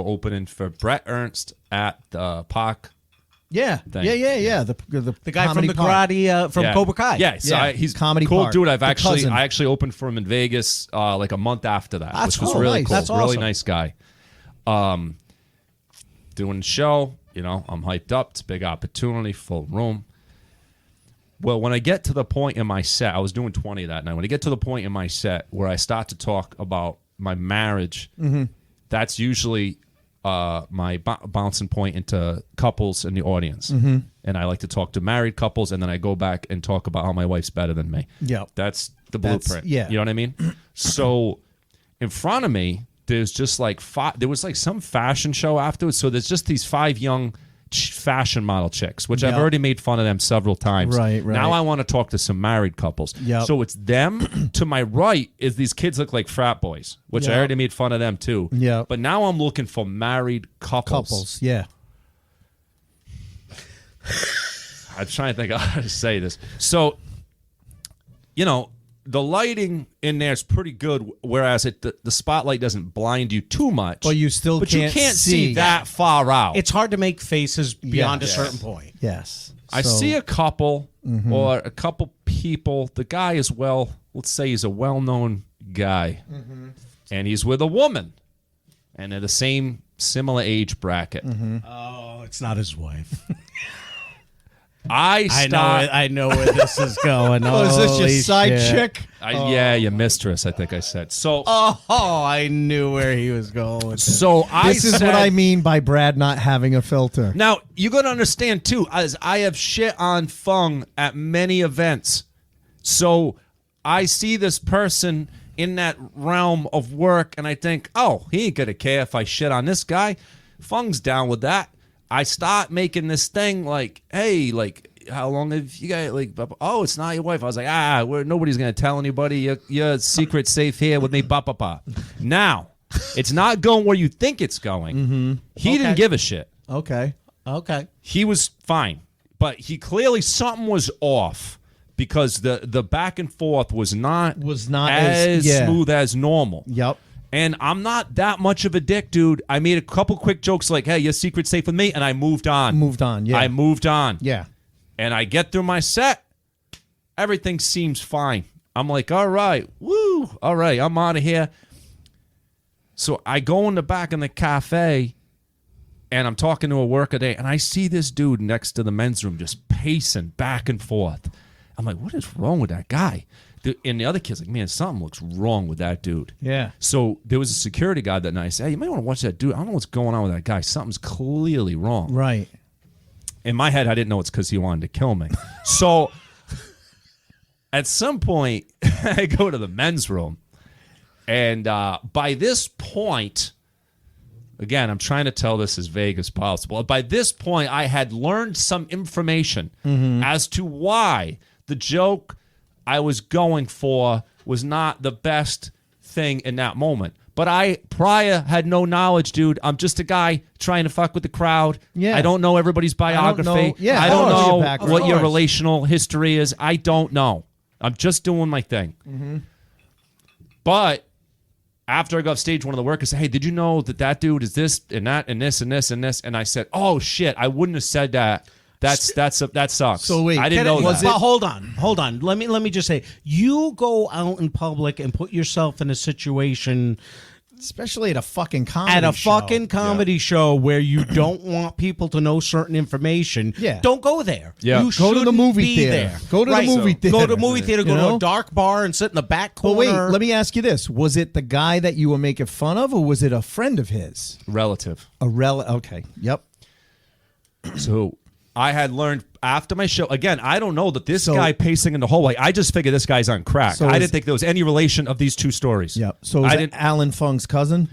Opening for Brett Ernst at the Park. Yeah. Thing. Yeah. The the guy from comedy the park. karate from Yeah. Cobra Kai. Yeah, so Yeah, he's Comedy cool Park. dude. The cousin. I actually opened for him in Vegas like a month after that, That's which was cool. really Nice. cool. That's Really awesome. nice guy. Doing the show, I'm hyped up. It's a big opportunity, full room. Well, when I get to the point in my set, I was doing 20 that night. When I get to the point in my set where I start to talk about my marriage, that's usually my bouncing point into couples in the audience. And I like to talk to married couples, and then I go back and talk about how my wife's better than me. Yep. That's the That's- blueprint. yeah. You know what I mean? So in front of me, there's just like there was like some fashion show afterwards. So there's just these 5 young fashion model chicks, which I've Yep. already made fun of them several times. Right. Now I want to talk to some married couples. Yep. So it's them. To my right is these kids look like frat boys, which I Yep. already made fun of them too. Yep. But now I'm looking for married couples. Yeah. I'm trying to think of how to say this. So, the lighting in there is pretty good, whereas the spotlight doesn't blind you too much. But you still but can't you can't see. see that far out. It's hard to make faces beyond Yes. a certain point. Yes. I So- see a couple or a couple people. The guy is let's say he's a well-known guy, and he's with a woman, and they're the similar age bracket. Oh, it's not his wife. I I know where this is going. Oh, is this your Holy side shit. chick? Yeah, your mistress. I think I said so. Oh, I knew where he was going with this. So This is what I mean by Brad not having a filter. Now, you got to understand, too, as I have shit on Fung at many events. So I see this person in that realm of work, and I think, oh, he ain't going to care if I shit on this guy. Fung's down with that. I start making this thing like, hey, like, how long have you guys, like, oh, it's not your wife. I was like, nobody's going to tell anybody. You're secret safe here with me, ba. Now, it's not going where you think it's going. He didn't give a shit. Okay. He was fine, but something was off because the back and forth was not as smooth as normal. Yep. And I'm not that much of a dick, dude. I made a couple quick jokes like, hey, your secret's safe with me, and I moved on. Yeah. I moved on. Yeah. And I get through my set. Everything seems fine. I'm like, all right, woo, all right, I'm out of here. So I go in the back in the cafe, and I'm talking to a worker there, and I see this dude next to the men's room just pacing back and forth. I'm like, what is wrong with that guy? And the other kid's like, man, something looks wrong with that dude. Yeah. So there was a security guard that night. I said, hey, you might want to watch that dude. I don't know what's going on with that guy. Something's clearly wrong. Right. In my head, I didn't know it's because he wanted to kill me. So at some point, I go to the men's room. And by this point, again, I'm trying to tell this as vague as possible. By this point, I had learned some information as to why the joke I was going for was not the best thing in that moment. But I prior had no knowledge, dude. I'm just a guy trying to fuck with the crowd. Yeah. I don't know everybody's biography. know- yeah, I of don't course. know Your background. what Of your course. relational history is. I don't know. I'm just doing my thing. But after I got off stage, one of the workers said, hey, did you know that dude is this and that and this and this and this? And I said, oh, shit, I wouldn't have said that. That sucks. So wait, I didn't know that. But hold on. Let me just say, you go out in public and put yourself in a situation Especially at a fucking comedy show. fucking comedy show where you don't want people to know certain information. Yeah. Don't go there. Yeah. You Go to the shouldn't movie be theater. there. Go to the movie theater. Go to the movie theater. Go You to know? a dark bar and sit in the back But corner. wait, let me ask you this. Was it the guy that you were making fun of, or was it a friend of his? Relative. Okay. Yep. So I had learned after my show. Again, I don't know that this guy pacing in the hallway. I just figured this guy's on crack. I didn't think there was any relation of these two stories. Yeah. So I didn't. Alan Fung's cousin?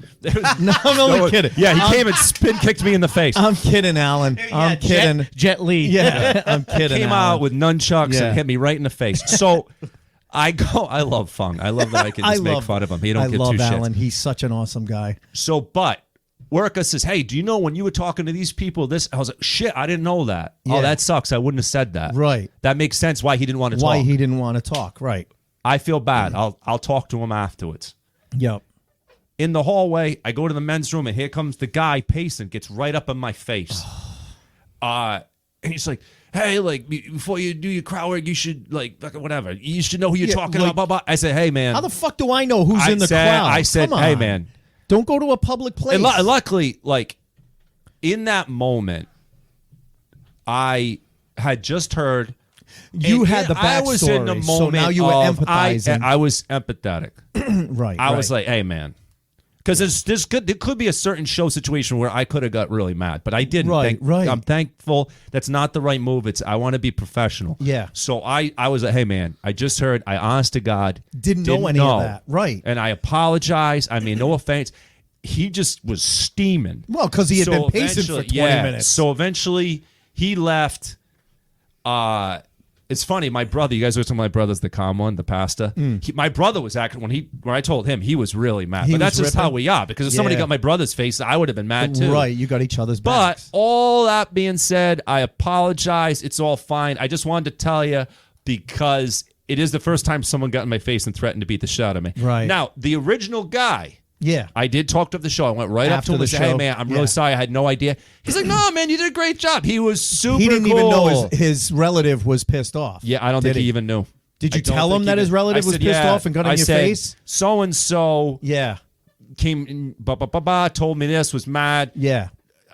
No, I'm only kidding. Yeah, he came and spin kicked me in the face. I'm kidding, Alan. I'm kidding. Jet Li. Yeah, I'm kidding. Came Alan. out with nunchucks and hit me right in the face. So I love Fung. I love that I can just make fun of him. He don't give two shits. I love Alan. He's such an awesome guy. So, but Worka says, hey, do you know when you were talking to these people, this? I was like, shit, I didn't know that. Yeah. Oh, that sucks. I wouldn't have said that. Right. That makes sense why he didn't want to talk. Why he didn't want to talk. Right. I feel bad. I'll talk to him afterwards. Yep. In the hallway, I go to the men's room, and here comes the guy pacing, gets right up in my face. And he's like, hey, like, before you do your crowd work, you should, like, whatever. You should know who you're talking about. Blah, blah. I said, hey, man. How the fuck do I know who's in the crowd? I said, hey, man. Don't go to a public place. And luckily, like, in that moment, I had just heard. You had the backstory, I was in the moment so now you were empathizing. I was empathetic. Right. I was like, hey, man. Because there could be a certain show situation where I could have got really mad, but I didn't. Right. I'm thankful. That's not the right move. I want to be professional. Yeah. So I was like, hey, man, I just heard. I honest to God didn't know any of that. Right. And I apologize. I mean, no offense. He just was steaming. Well, because he had been pacing for 20 minutes. So eventually he left. It's funny, my brother, you guys were talking about my brother's the calm one, the pasta. My brother was actually, when I told him, he was really mad. But that's just how we are, because if somebody got my brother's face, I would have been mad too. Right, you got each other's backs. But all that being said, I apologize. It's all fine. I just wanted to tell you because it is the first time someone got in my face and threatened to beat the shit out of me. Right. Now, the original guy, yeah, I did talk to the show. I went right up to him and said, hey, man, I'm really sorry. I had no idea. He's like, no, man, you did a great job. He was super cool. He didn't even know his relative was pissed off. Yeah, I don't think he even knew. Did you tell him that his relative was pissed off and got in your face? So-and-so yeah, came, told me this, was mad. Yeah.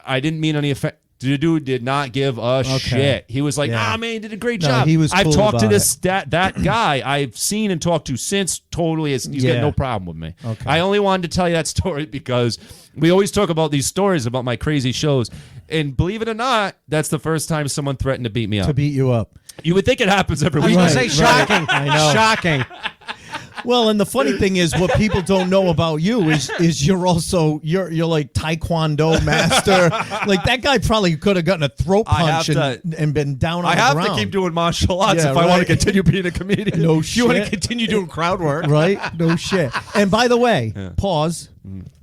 I didn't mean any offense. The dude did not give a shit. He was like, man, you did a great job. He was cool. I've talked to that guy I've seen and talked to since totally. He's got no problem with me. Okay. I only wanted to tell you that story because we always talk about these stories about my crazy shows. And believe it or not, that's the first time someone threatened to beat me up. To beat you up. You would think it happens every week. I was going to say shocking. I know. Shocking. Well, and the funny thing is, what people don't know about you is you're also you're like Taekwondo master. Like that guy probably could have gotten a throat punch and been down on the ground. I have to keep doing martial arts if I want to continue being a comedian. No shit. You want to continue doing crowd work, right? No shit. And by the way, pause.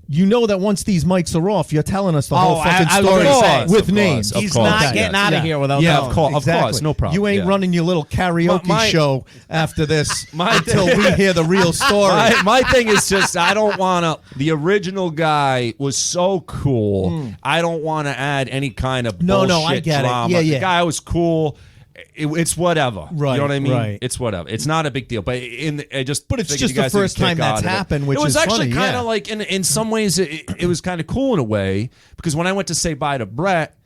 You know that once these mics are off, you're telling us the whole fucking story with names. He's not getting out of here without knowing. Of course, no problem. You ain't running your little karaoke show after this until we hear the real story. My thing is just I don't want to. The original guy was so cool. I don't want to add any kind of bullshit I get drama. it. Yeah. The guy was cool. It's whatever. Right. You know what I mean? Right. It's whatever. It's not a big deal. But it's just the first time that's happened, which is funny. It was actually kind of like, in some ways, it was kind of cool in a way, because when I went to say bye to Brett,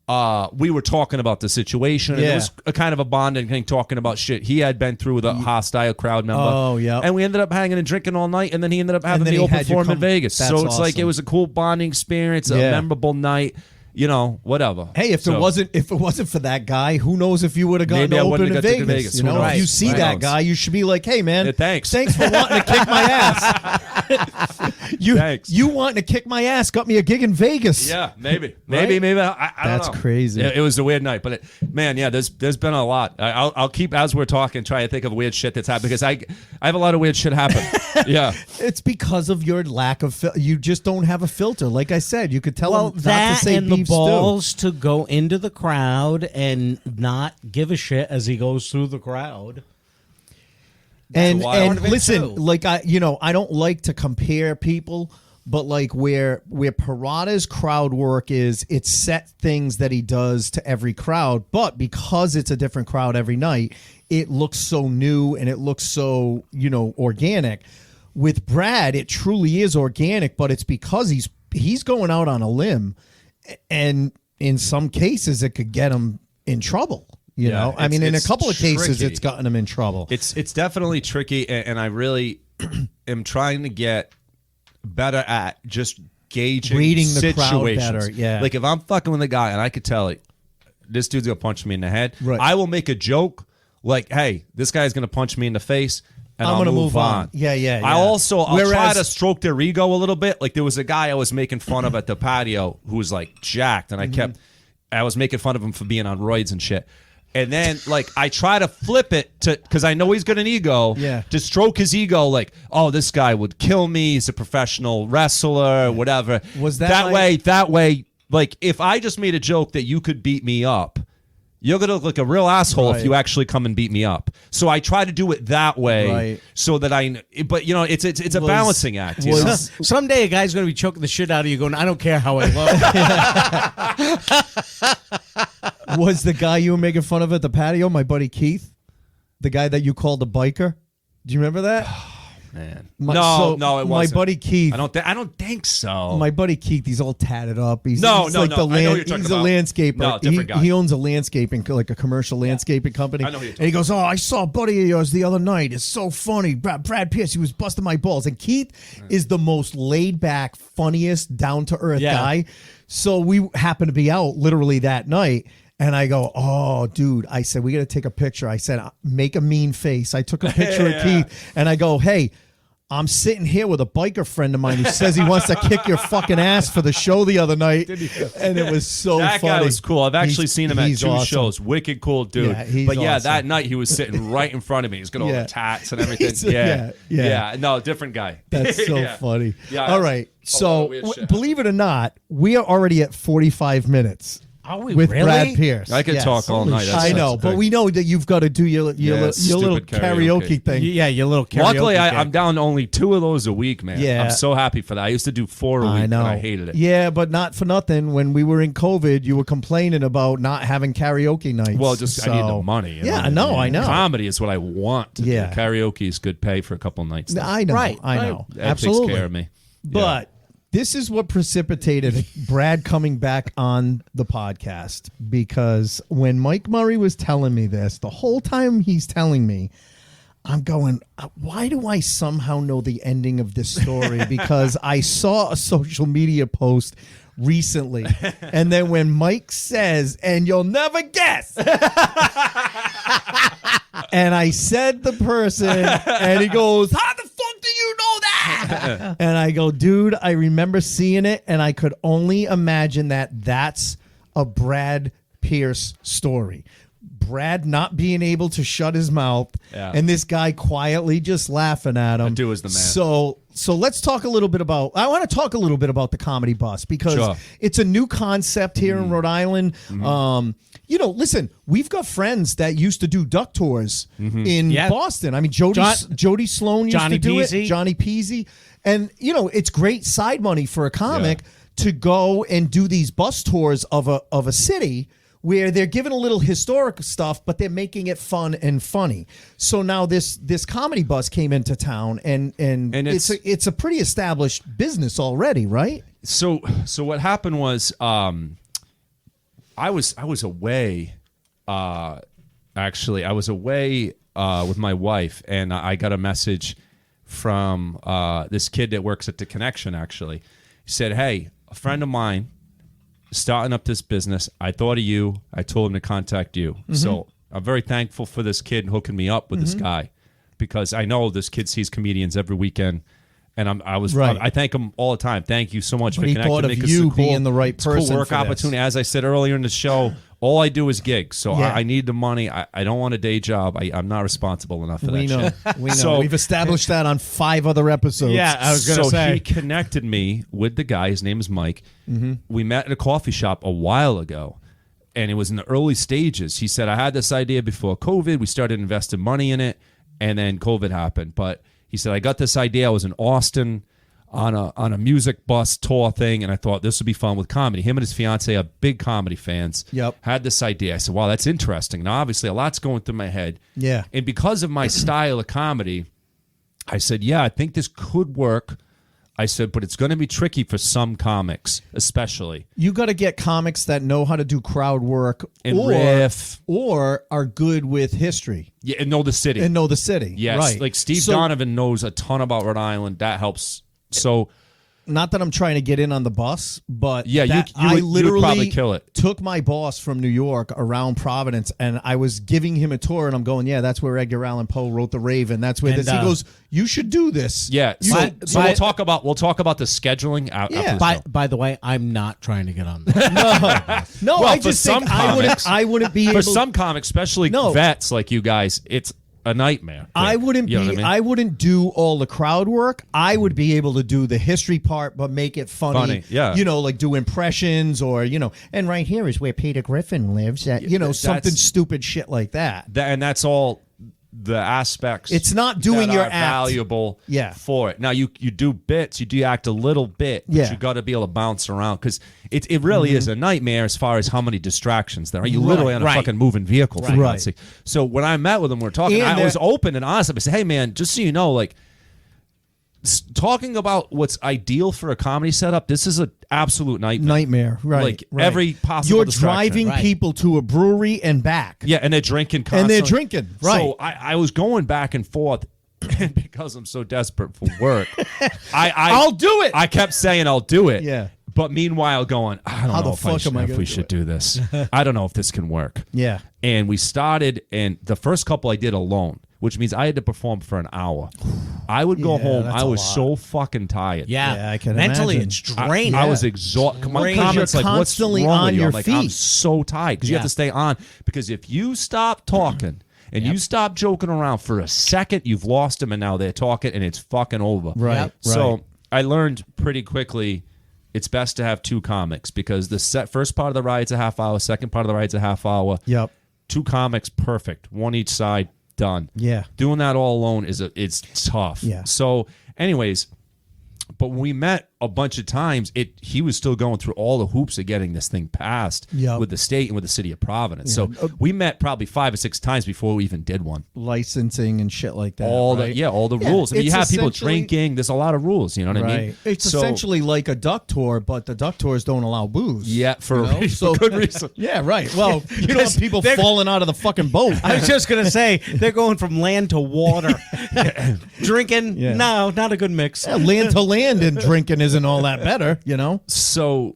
we were talking about the situation, and it was a kind of a bonding thing, talking about shit he had been through with a hostile crowd member. Oh, yeah. And we ended up hanging and drinking all night, and then he ended up having me open for him in Vegas. So it's like it was a cool bonding experience, a memorable night. You know, whatever. Hey, if it wasn't for that guy, who knows if you would have gotten to open in Vegas? You know, if you see that guy, you should be like, "Hey, man, thanks for wanting to kick my ass. You wanting to kick my ass got me a gig in Vegas." Yeah, maybe. I don't know. That's crazy. Yeah, it was a weird night, but there's been a lot. I'll keep, as we're talking, try to think of weird shit that's happened, because I have a lot of weird shit happen. Yeah, it's because of your lack of you just don't have a filter. Like I said, you could tell him that not to say and the balls to go into the crowd and not give a shit as he goes through the crowd. And listen, like I don't like to compare people, but like where Parada's crowd work is, it's set things that he does to every crowd, but because it's a different crowd every night, it looks so new and it looks so, organic. With Brad, it truly is organic, but it's because he's going out on a limb, and in some cases it could get him in trouble. You know, I mean, in a couple of cases, it's gotten him in trouble. It's definitely tricky, and I really am trying to get better at just gauging reading the situations. crowd better. Yeah, like if I'm fucking with a guy and I could tell it, this dude's gonna punch me in the head. Right. I will make a joke like, hey, this guy's gonna punch me in the face. And I'm I'll gonna move on. Yeah. I'll try to stroke their ego a little bit. Like there was a guy I was making fun of at the patio who was like jacked, and I was making fun of him for being on roids and shit. And then like I try to flip it to because I know he's got an ego. Yeah. To stroke his ego, like, oh, this guy would kill me. He's a professional wrestler, whatever. Was that that way? Like if I just made a joke that you could beat me up. You're going to look like a real asshole if you actually come and beat me up. So I try to do it that way so that but you know, it's a balancing act. You know? Someday a guy's going to be choking the shit out of you going, I don't care how I look. Was the guy you were making fun of at the patio my buddy Keith? The guy that you called a biker? Do you remember that? Man. No, it wasn't. My buddy Keith. I don't think so. My buddy Keith, he's all tatted up. He's I know He's what you're talking a about. landscaper. No, different guy. He owns a landscaping, like a commercial landscaping company. I know who you're and he goes, "Oh, I saw a buddy of yours the other night. It's so funny. Brad Pierce, he was busting my balls." And Keith is the most laid back, funniest, down to earth guy. So we happened to be out literally that night. And I go, oh, dude. I said, we got to take a picture. I said, make a mean face. I took a picture of Keith. And I go, hey, I'm sitting here with a biker friend of mine who says he wants to kick your fucking ass for the show the other night. And it was so that funny. That guy was cool. I've actually seen him at two awesome. shows. Wicked cool dude. Yeah, but yeah, awesome. that night he was sitting right in front of me. He's got all the tats and everything. Yeah. No, different guy. That's so funny. Yeah. All right. So believe it or not, we are already at 45 minutes. Are we with really? Brad Pierce. I could talk all night. I know, but we know that you've got to do your little karaoke thing. Yeah, your little karaoke. Luckily, I'm down to only 2 of those a week, man. Yeah. I'm so happy for that. I used to do 4 a week, I know. and I hated it. Yeah, but not for nothing. When we were in COVID, you were complaining about not having karaoke nights. Well, just I need the money. You know? I know. Comedy is what I want to do. Karaoke is good pay for a couple nights. I know. I know. That Absolutely. takes care of me. But this is what precipitated Brad coming back on the podcast, because when Mike Murray was telling me this, the whole time he's telling me, I'm going, why do I somehow know the ending of this story? Because I saw a social media post recently. And then when Mike says, and you'll never guess. And I said the person, and he goes, how the fuck do you know that? And I go, dude, I remember seeing it, and I could only imagine that that's a Brad Pierce story. Brad not being able to shut his mouth, and this guy quietly just laughing at him. That dude was the man. So let's talk a little bit about. I want to talk a little bit about the Comedy Bus, because it's a new concept here in Rhode Island. Listen, we've got friends that used to do duck tours in Boston. I mean, Jody Sloan used to do it. Johnny Peasy, and it's great side money for a comic to go and do these bus tours of a city, where they're giving a little historic stuff, but they're making it fun and funny. So now this Comedy Bus came into town, and it's a pretty established business already, right? So what happened was, I was away. Actually, I was away with my wife, and I got a message from this kid that works at the Connection. Actually, he said, "Hey, a friend of mine starting up this business. I thought of you. I told him to contact you." So I'm very thankful for this kid hooking me up with this guy, because I know this kid sees comedians every weekend, and I thank him all the time. Thank you so much for connecting thought me. Of you being the right person. It's a cool work for opportunity. As I said earlier in the show, all I do is gigs, so I need the money. I don't want a day job. I'm not responsible enough for that shit. We know. So, we've established that on 5 other episodes. Yeah, I was going to say. So he connected me with the guy. His name is Mike. We met at a coffee shop a while ago, and it was in the early stages. He said, I had this idea before COVID. We started investing money in it, and then COVID happened. But he said, I got this idea. I was in Austin on a music bus tour thing, and I thought this would be fun with comedy. Him and his fiance are big comedy fans. Had this idea. I said, wow, that's interesting. Now, obviously, a lot's going through my head. Yeah. And because of my style of comedy, I said, yeah, I think this could work. I said, but it's going to be tricky for some comics, especially. You got to get comics that know how to do crowd work and riff, or are good with history. Yeah, and know the city. Yes, right. Like Steve Donovan knows a ton about Rhode Island. That helps. So not that I'm trying to get in on the bus, but Yeah, I you would probably kill it. Took my boss from New York around Providence, and I was giving him a tour, and I'm going, yeah, that's where Edgar Allan Poe wrote The Raven. That's where this. He goes, you should do this. Yeah. So we'll talk about the scheduling after the show. By the way, I'm not trying to get on that. No, Well, I for just some think comics- I wouldn't be able. For some comics, especially vets like you guys, it's a nightmare. I wouldn't You know be. what I mean? I wouldn't do all the crowd work. I would be able to do the history part, but make it funny. Yeah. Like do impressions or And right here is where Peter Griffin lives. Something that's- stupid shit like that. And that's all the aspects. It's not doing that your are act. valuable for it. Now you do bits, you do act a little bit, but you got to be able to bounce around because it really is a nightmare as far as how many distractions there are. You literally on a fucking moving vehicle. For God's sake. So when I met with him, we were talking. And I was open and honest. I said, "Hey man, just so you know, like." Talking about what's ideal for a comedy setup, this is an absolute nightmare. Right? Every possible You're distraction. driving people to a brewery and back. Yeah, and they're drinking constantly. Right. So I was going back and forth, and because I'm so desperate for work, I'll do it. I kept saying I'll do it. Yeah. But meanwhile, going, I don't know if we should do this. I don't know if this can work. Yeah. And we started, and the first couple I did alone, which means I had to perform for an hour. I would go home. that's I a was lot. so fucking tired. Yeah, I can mentally imagine. it's draining. I was exhausted. My Drained. comments You're like, "What's constantly wrong on with you?" your I'm like, "I'm feet. so tired," because you have to stay on. Because if you stop talking and you stop joking around for a second, you've lost them, and now they're talking, and it's fucking over. Right. Yep. So I learned pretty quickly. It's best to have two comics because the first part of the ride's a half hour, second part of the ride's a half hour. Yep. Two comics, perfect. One each side, done. Yeah. Doing that all alone it's tough. Yeah. So, anyways, but when we met a bunch of times, he was still going through all the hoops of getting this thing passed with the state and with the city of Providence. So we met probably 5 or 6 times before we even did one. Licensing and shit like that. All right? the rules. I mean, you it's have people essentially- drinking. There's a lot of rules. You know what I mean? It's So- essentially like a duck tour, but the duck tours don't allow booze. Yeah, for So good reason. Yeah, right. Well, you don't want people falling out of the fucking boat. I was just gonna say they're going from land to water, drinking. Yeah. No, not a good mix. Yeah, land to land and drinking isn't all that better, So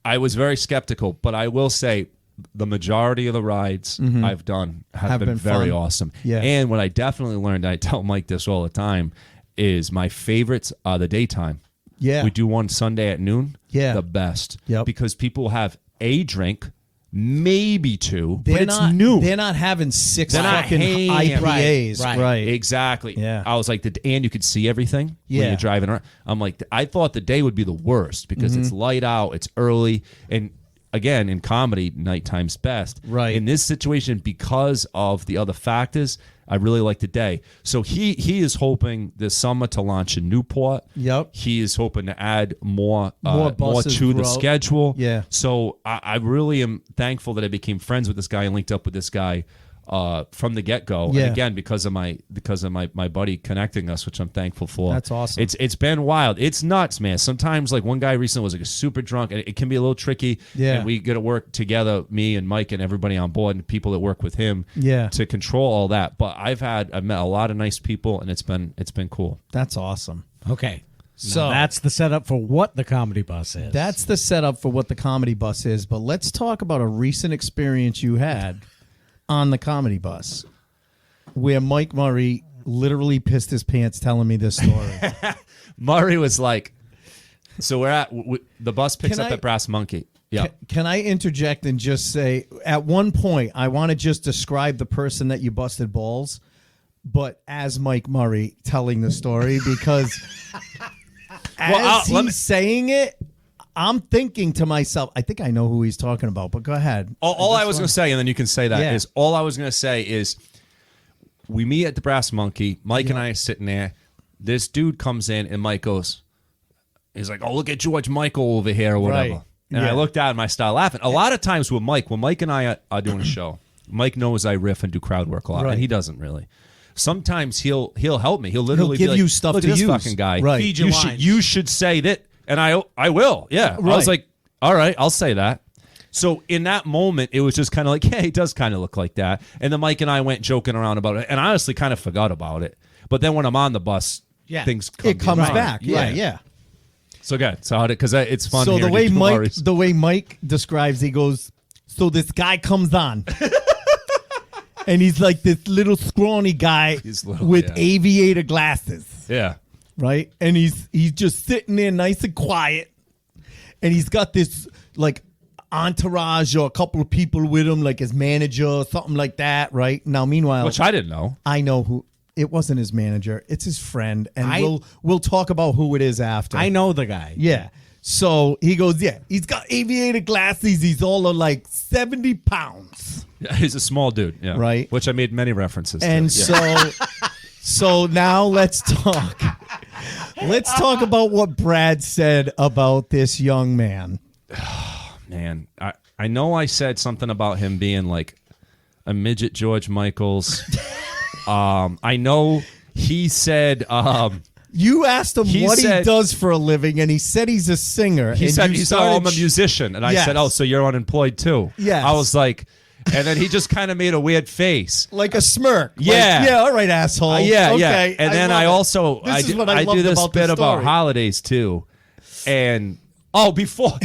I was very skeptical, but I will say the majority of the rides I've done have been very fun. awesome. Yeah. And what I definitely learned, I tell Mike this all the time, is my favorites are the daytime. Yeah. We do one Sunday at noon. Yeah. The best. Yep. Because people have a drink, maybe two, They're but it's not, noon. They're not having 6 They're not fucking hammered. IPAs. Right. Exactly. Yeah. I was like, and you could see everything when Yeah. you're driving around. I'm like, I thought the day would be the worst because it's light out, it's early, and again, in comedy, nighttime's best. Right. In this situation, because of the other factors, I really like the day. So he is hoping this summer to launch in Newport. Yep. He is hoping to add more buses to the throughout. schedule. Yeah. So I really am thankful that I became friends with this guy and linked up with this guy from the get-go. Yeah. And again, because of my buddy connecting us, which I'm thankful for. That's awesome. It's been wild. It's nuts, man. Sometimes, like one guy recently was like a super drunk, and it can be a little tricky. Yeah. And we got to work together, me and Mike and everybody on board, and people that work with him. Yeah. To control all that. But I've met a lot of nice people, and it's been cool. That's awesome. Okay, So- now that's the setup for what the comedy bus is. That's the setup for what the comedy bus is. But let's talk about a recent experience you had on the comedy bus where Mike Murray literally pissed his pants telling me this story. Murray was like, so the bus picks Can up I- at Brass Monkey. Yeah. Can I interject and just say, at one point, I want to just describe the person that you busted balls, but as Mike Murray telling the story, because as he's saying it, I'm thinking to myself, I think I know who he's talking about, but go ahead. All I was going to say, and then you can say that, is all I was going to say is we meet at the Brass Monkey. Mike and I are sitting there. This dude comes in, and Mike goes, he's like, oh, look at George Michael over here or whatever. Right. And I looked at him and I started laughing. A lot of times with Mike, when Mike and I are doing a show, Mike knows I riff and do crowd work a lot, and he doesn't really. Sometimes he'll help me. He'll literally give be like, you stuff look to at this use. fucking guy. Right. Feed you lines. You should say that. And I will. Yeah. I was Right. like, all right, I'll say that. So in that moment, it was just kind of like, yeah, he does kind of look like that. And then Mike and I went joking around about it, and I honestly kind of forgot about it. But then when I'm on the bus, things come It comes to mind. back. Yeah. So good. So how did? Because it's fun. So hearing the way Mike describes, he goes, so this guy comes on. And he's like this little scrawny guy with aviator glasses. Yeah. Right? And he's just sitting there nice and quiet. And he's got this like entourage or a couple of people with him, like his manager or something like that, right? Now, meanwhile, which I didn't know. I know who. It wasn't his manager. It's his friend, and we'll talk about who it is after. I know the guy. Yeah. So he goes, yeah, he's got aviator glasses. He's all of like 70 pounds. Yeah, he's a small dude. Yeah. Right. Which I made many references and to. Yeah. So now let's talk. Let's talk about what Brad said about this young man. Man, I know I said something about him being like a midget George Michaels. I know he said you asked him what he does for a living, and he said he's a singer. He said, "Oh, I'm a musician," and I said, "Oh, so you're unemployed too?" Yeah. I was like, and then he just kind of made a weird face, like a smirk. Yeah, like, yeah, all right, asshole. Yeah, okay, yeah. And then I also I do this bit about holidays too, and. Oh, before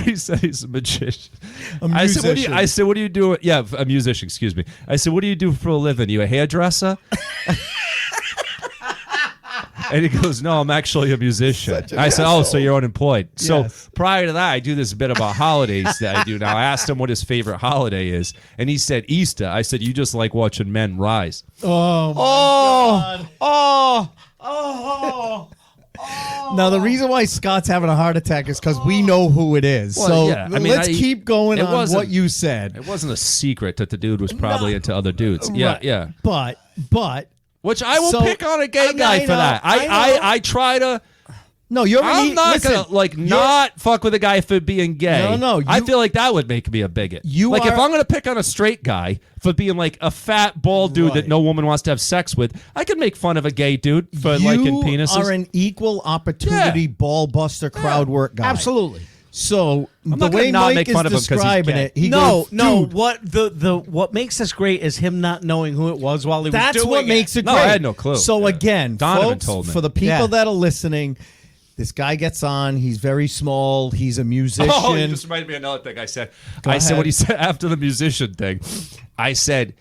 he said he's a magician. I said, what do you do? Yeah, a musician, excuse me. I said, what do you do for a living? You a hairdresser? And he goes, no, I'm actually a musician. I said, oh, so you're unemployed. Yes. So prior to that, I do this bit about holidays that I do now. I asked him what his favorite holiday is, and he said Easter. I said, you just like watching men rise. Oh, my God. Oh. Now, the reason why Scott's having a heart attack is because we know who it is. Well, so yeah. let's keep going on what you said. It wasn't a secret that the dude was probably into other dudes. Yeah, right. yeah. But. Which I will pick on a gay guy for that. I try to. No, you're. I'm not gonna not fuck with a guy for being gay. No. I feel like that would make me a bigot. If I'm gonna pick on a straight guy for being like a fat bald dude that no woman wants to have sex with, I could make fun of a gay dude for liking penises. You are an equal opportunity ball buster crowd work guy. Absolutely. So I'm the way Mike is describing it, he goes, dude, what makes this great is him not knowing who it was while he was doing it. That's what makes it great. No, I had no clue. So again, Donovan folks, told me. for the people that are listening, this guy gets on. He's very small. He's a musician. Oh, you just reminded me of another thing I said. Said what he said after the musician thing. I said,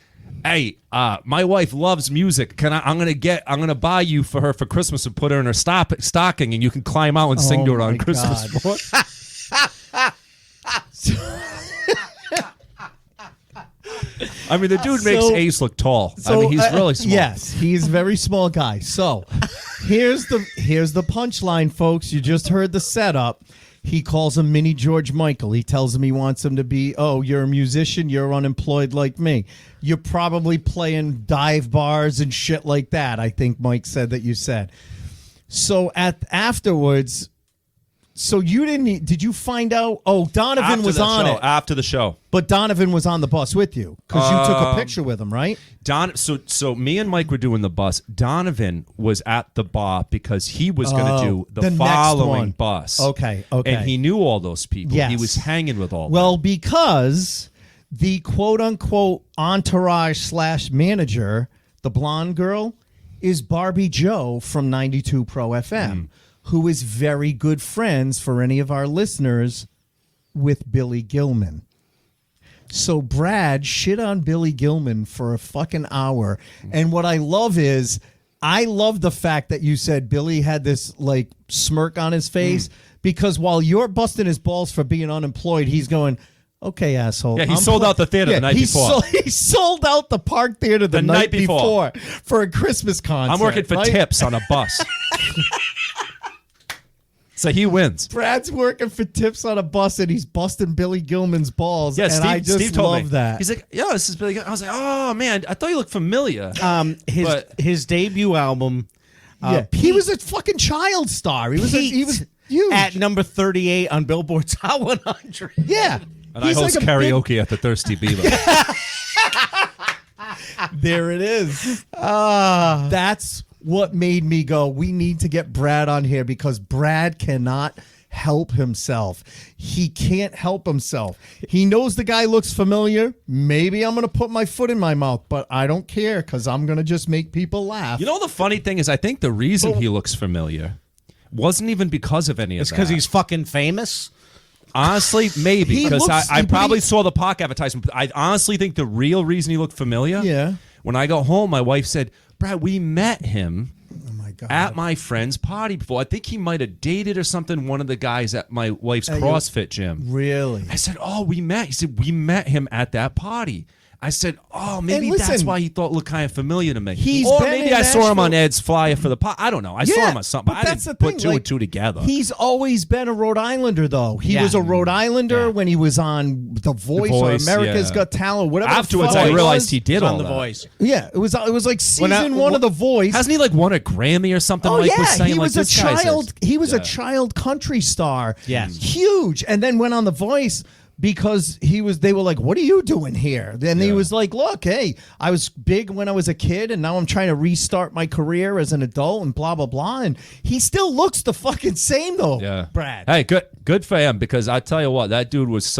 hey, my wife loves music. I'm gonna buy you for her for Christmas and put her in her stocking, and you can climb out and sing to her on Christmas morning. I mean, the dude makes Ace look tall. I mean, he's really small. Yes, he's a very small guy. So here's the punchline, folks. You just heard the setup. He calls him Mini George Michael. He tells him he wants him to be, oh, you're a musician, you're unemployed like me. You're probably playing dive bars and shit like that, I think Mike said that you said. So afterwards, so you did you find out? Oh, Donovan was on it. After the show. But Donovan was on the bus with you because you took a picture with him, right? So me and Mike were doing the bus. Donovan was at the bar because he was going to do the following bus. Okay. And he knew all those people. Yes. He was hanging with all Well, them. because the quote-unquote entourage/manager, the blonde girl, is Barbie Joe from 92 Pro FM, who is very good friends, for any of our listeners, with Billy Gilman. So Brad shit on Billy Gilman for a fucking hour. And what I love is, I love the fact that you said Billy had this like smirk on his face, because while you're busting his balls for being unemployed, he's going, okay, asshole. Yeah, he sold out the theater the night before. He sold out the Park Theater the night before for a Christmas concert. I'm working for tips on a bus. So he wins. Brad's working for tips on a bus, and he's busting Billy Gilman's balls. Yeah, and I just Steve told love me that. He's like, "Yo, this is Billy Gilman." I was like, "Oh man, I thought you looked familiar." His debut album. He was a fucking child star. He was huge at number 38 on Billboard's Hot 100. Yeah, and I host karaoke at the Thirsty Beaver. There it is. That's what made me go, we need to get Brad on here, because Brad cannot help himself. He can't help himself. He knows the guy looks familiar. Maybe I'm going to put my foot in my mouth, but I don't care, because I'm going to just make people laugh. You know, the funny thing is, I think the reason he looks familiar, Wasn't even because of any of It's that. because he's fucking famous. Honestly, maybe He because looks- I but probably he- saw the Pac advertisement. But I honestly think the real reason he looked familiar. Yeah. When I got home, my wife said, "Brad, we met him Oh my God. at my friend's party before. I think he might have dated or something. One of the guys at my wife's At your- CrossFit gym." Really? I said, "Oh, we met." He said, "We met him at that party." I said, "Oh, maybe And listen, that's why he thought looked kind of familiar to me." He's or been maybe in I saw him on Nashville. Ed's flyer for the pot. I don't know. I saw him on something. but I that's didn't the put thing, two like, and two together. He's always been a Rhode Islander, though. He Yeah. was a Rhode Islander Yeah. when he was on The Voice, Voice, or America's yeah. Got Talent, whatever. Afterwards, the fuck I it realized was. he did He's all on The that. Voice. Yeah, it was like season When I- one of The Voice. Hasn't he like won a Grammy or something? Oh like was yeah, saying, he like, was a this guy's child. He was a Yeah. child country star. Yes. Huge, and then went on The Voice because he was. They were like, "What are you doing here?" Then he Yeah. was like, "Look, hey, I was big when I was a kid, and now I'm trying to restart my career as an adult, and blah blah blah." And he still looks the fucking same though. Yeah, Brad. Hey, good for him, because I tell you what, that dude was had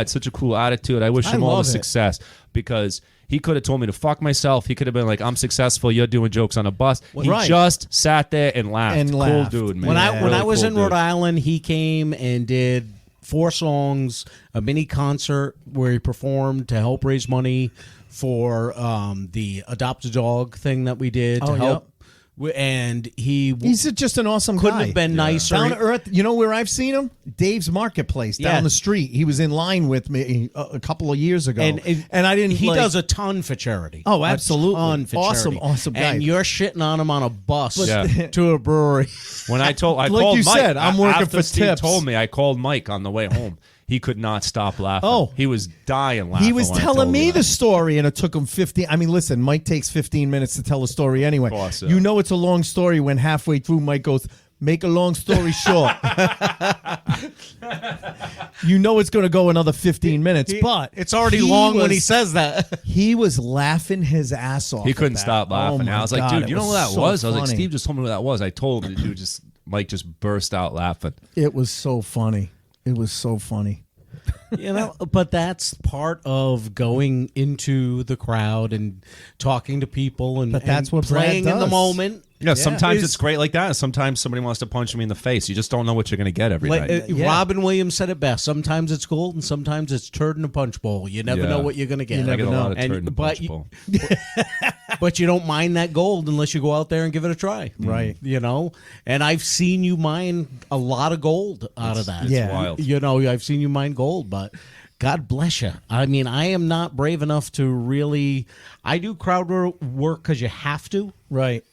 such a cool attitude. I wish I him all the love it. success, because he could have told me to fuck myself. He could have been like, "I'm successful. You're doing jokes on a bus." He Right. just sat there and laughed. And cool laughed. dude, man. When I Really was cool in Rhode dude. Island, he came and did 4 songs, a mini concert where he performed to help raise money for the adopt a dog thing that we did to Oh, help. And He's just an awesome couldn't guy. have been nicer. Down to earth. You know where I've seen him? Dave's Marketplace down Yeah. the street. He was in line with me a couple of years ago, and I didn't. He like, does a ton for charity. Oh, A absolutely. ton for Awesome, charity. awesome guy. And you're shitting on him on a bus Yeah. to a brewery. When I Like called you Mike, said, I'm working after for Steve tips. told me, I called Mike on the way home. He could not stop laughing. Oh. He was dying laughing. He was when I telling told me him the that. story, and it took him 15. I mean, listen, Mike takes 15 minutes to tell a story anyway. course, yeah. You know it's a long story when halfway through Mike goes, "Make a long story short." You know it's going to go another 15 minutes, but It's already he long when he was- says that. He was laughing his ass off. He at couldn't that. stop laughing. Oh And I my was like, God, "Dude, it you know who that so was?" I was like, funny. "Steve just told me who that was." I told him. The dude Mike just burst out laughing. It was so funny. It was so funny. You know, but that's part of going into the crowd and talking to people, and But that's and what Brad playing in the does. Yeah, moment. sometimes Is- it's great like that. And sometimes somebody wants to punch me in the face. You just don't know what you're going to get every Like, night. Yeah. Robin Williams said it best. Sometimes it's gold, and sometimes it's turd in a punch bowl. You never Yeah. know what you're going to get. I get a lot of And- turd in the but punch you- bowl. But you don't mind that gold unless you go out there and give it a try. Right. You know? And I've seen you mine a lot of gold out of that. It's Yeah. wild. You know, I've seen you mine gold, but God bless you. I mean, I am not brave enough to really. I do crowd work because you have to. Right.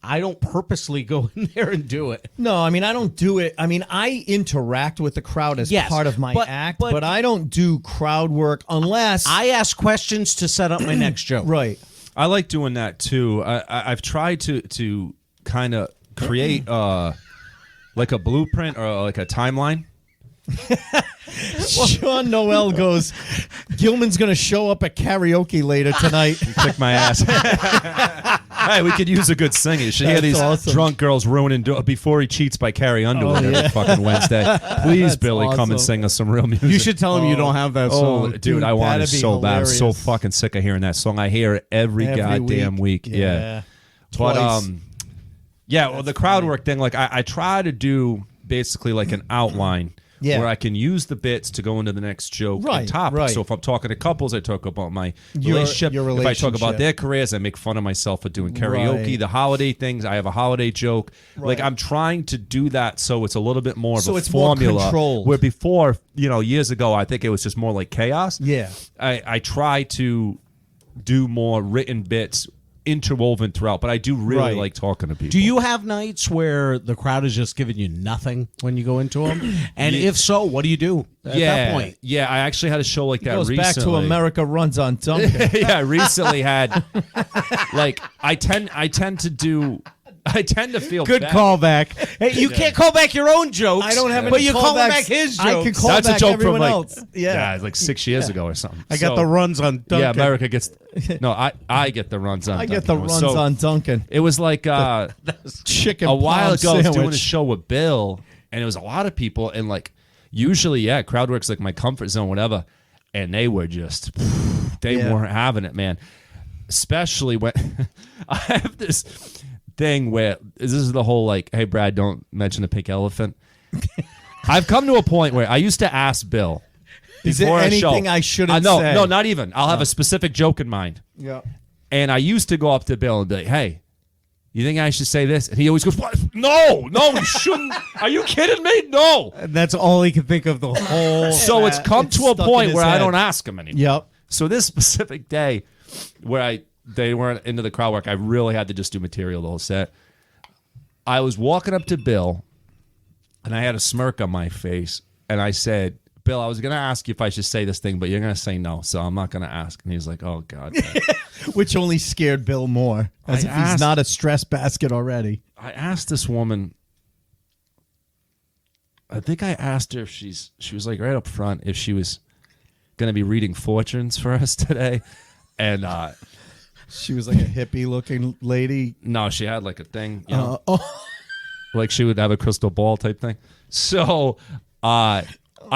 I don't purposely go in there and do it. No, I mean, I don't do it. I mean, I interact with the crowd as Yes, part of my but- act, but- but I don't do crowd work unless I ask questions to set up my next joke. right. I like doing that too. I've tried to kind of create like a blueprint or like a timeline. Sean Noel goes, Gilman's going to show up at karaoke later tonight. Kick my ass. Hey, we could use a good singer. You should hear That's these awesome. drunk girls ruining Before He Cheats by Carrie Underwood every fucking Wednesday. Please, That's Billy, come and awesome. sing us some real music. You should tell him you don't have that Oh, song. dude, I want it that'd be so bad. I'm so hilarious. fucking sick of hearing that song. I hear it every goddamn week. Yeah. But Twice. yeah, well, the crowd work thing, like I try to do basically like an outline Yeah. where I can use the bits to go into the next joke and Right, topic. right. So if I'm talking to couples, I talk about my Your relationship. If I talk relationship. about their careers, I make fun of myself for doing karaoke. Right. The holiday things, I have a holiday joke. Like Right. I'm trying to do that so it's a little bit more of So a it's more formula. controlled. Where before, years ago, I think it was just more like chaos. Yeah. I try to do more written bits interwoven throughout, but I do really Right. like talking to people. Do you have nights where the crowd is just giving you nothing when you go into them? And if so, what do you do at that point? Yeah, I actually had a show like that Goes recently. back to America Runs on Duncan. Yeah, I recently had like I tend to feel Good bad. callback. Hey, you can't call back your own jokes. I don't have any but you call callbacks. back his jokes. I can call That's back a joke everyone from like else. Yeah. it's like 6 years ago or something. I got So- the runs on Duncan. Yeah, America gets no. I get the runs on. I get Duncan. the runs So on Duncan. It was like Chicken a while palm ago. I was doing a sandwich. show with Bill, and it was a lot of people, and like usually, yeah, crowd work's like my comfort zone, whatever, and they were just they Yeah. weren't having it, man. Especially when I have this thing where this is the whole like, hey Brad, don't mention the pink elephant. I've come to a point where I used to ask Bill. Is there before a show, anything I shouldn't no, say? No, not even. I'll have a specific joke in mind. Yeah. And I used to go up to Bill and be like, hey, you think I should say this? And he always goes, what? No, you shouldn't. Are you kidding me? No. And that's all he can think of the whole. So it's come to a stuck in point his where I head. don't ask him anymore. Yep. So this specific day where they weren't into the crowd work, I really had to just do material the whole set. I was walking up to Bill, and I had a smirk on my face, and I said, Bill, I was going to ask you if I should say this thing, but you're going to say no, so I'm not going to ask. And he was like, oh, God. Which only scared Bill more, as if he's not a stress basket already. I asked this woman, I think I asked her if she was like right up front, if she was going to be reading fortunes for us today. And She was like a hippie-looking lady. no, she had like a thing, you know, like she would have a crystal ball type thing. So I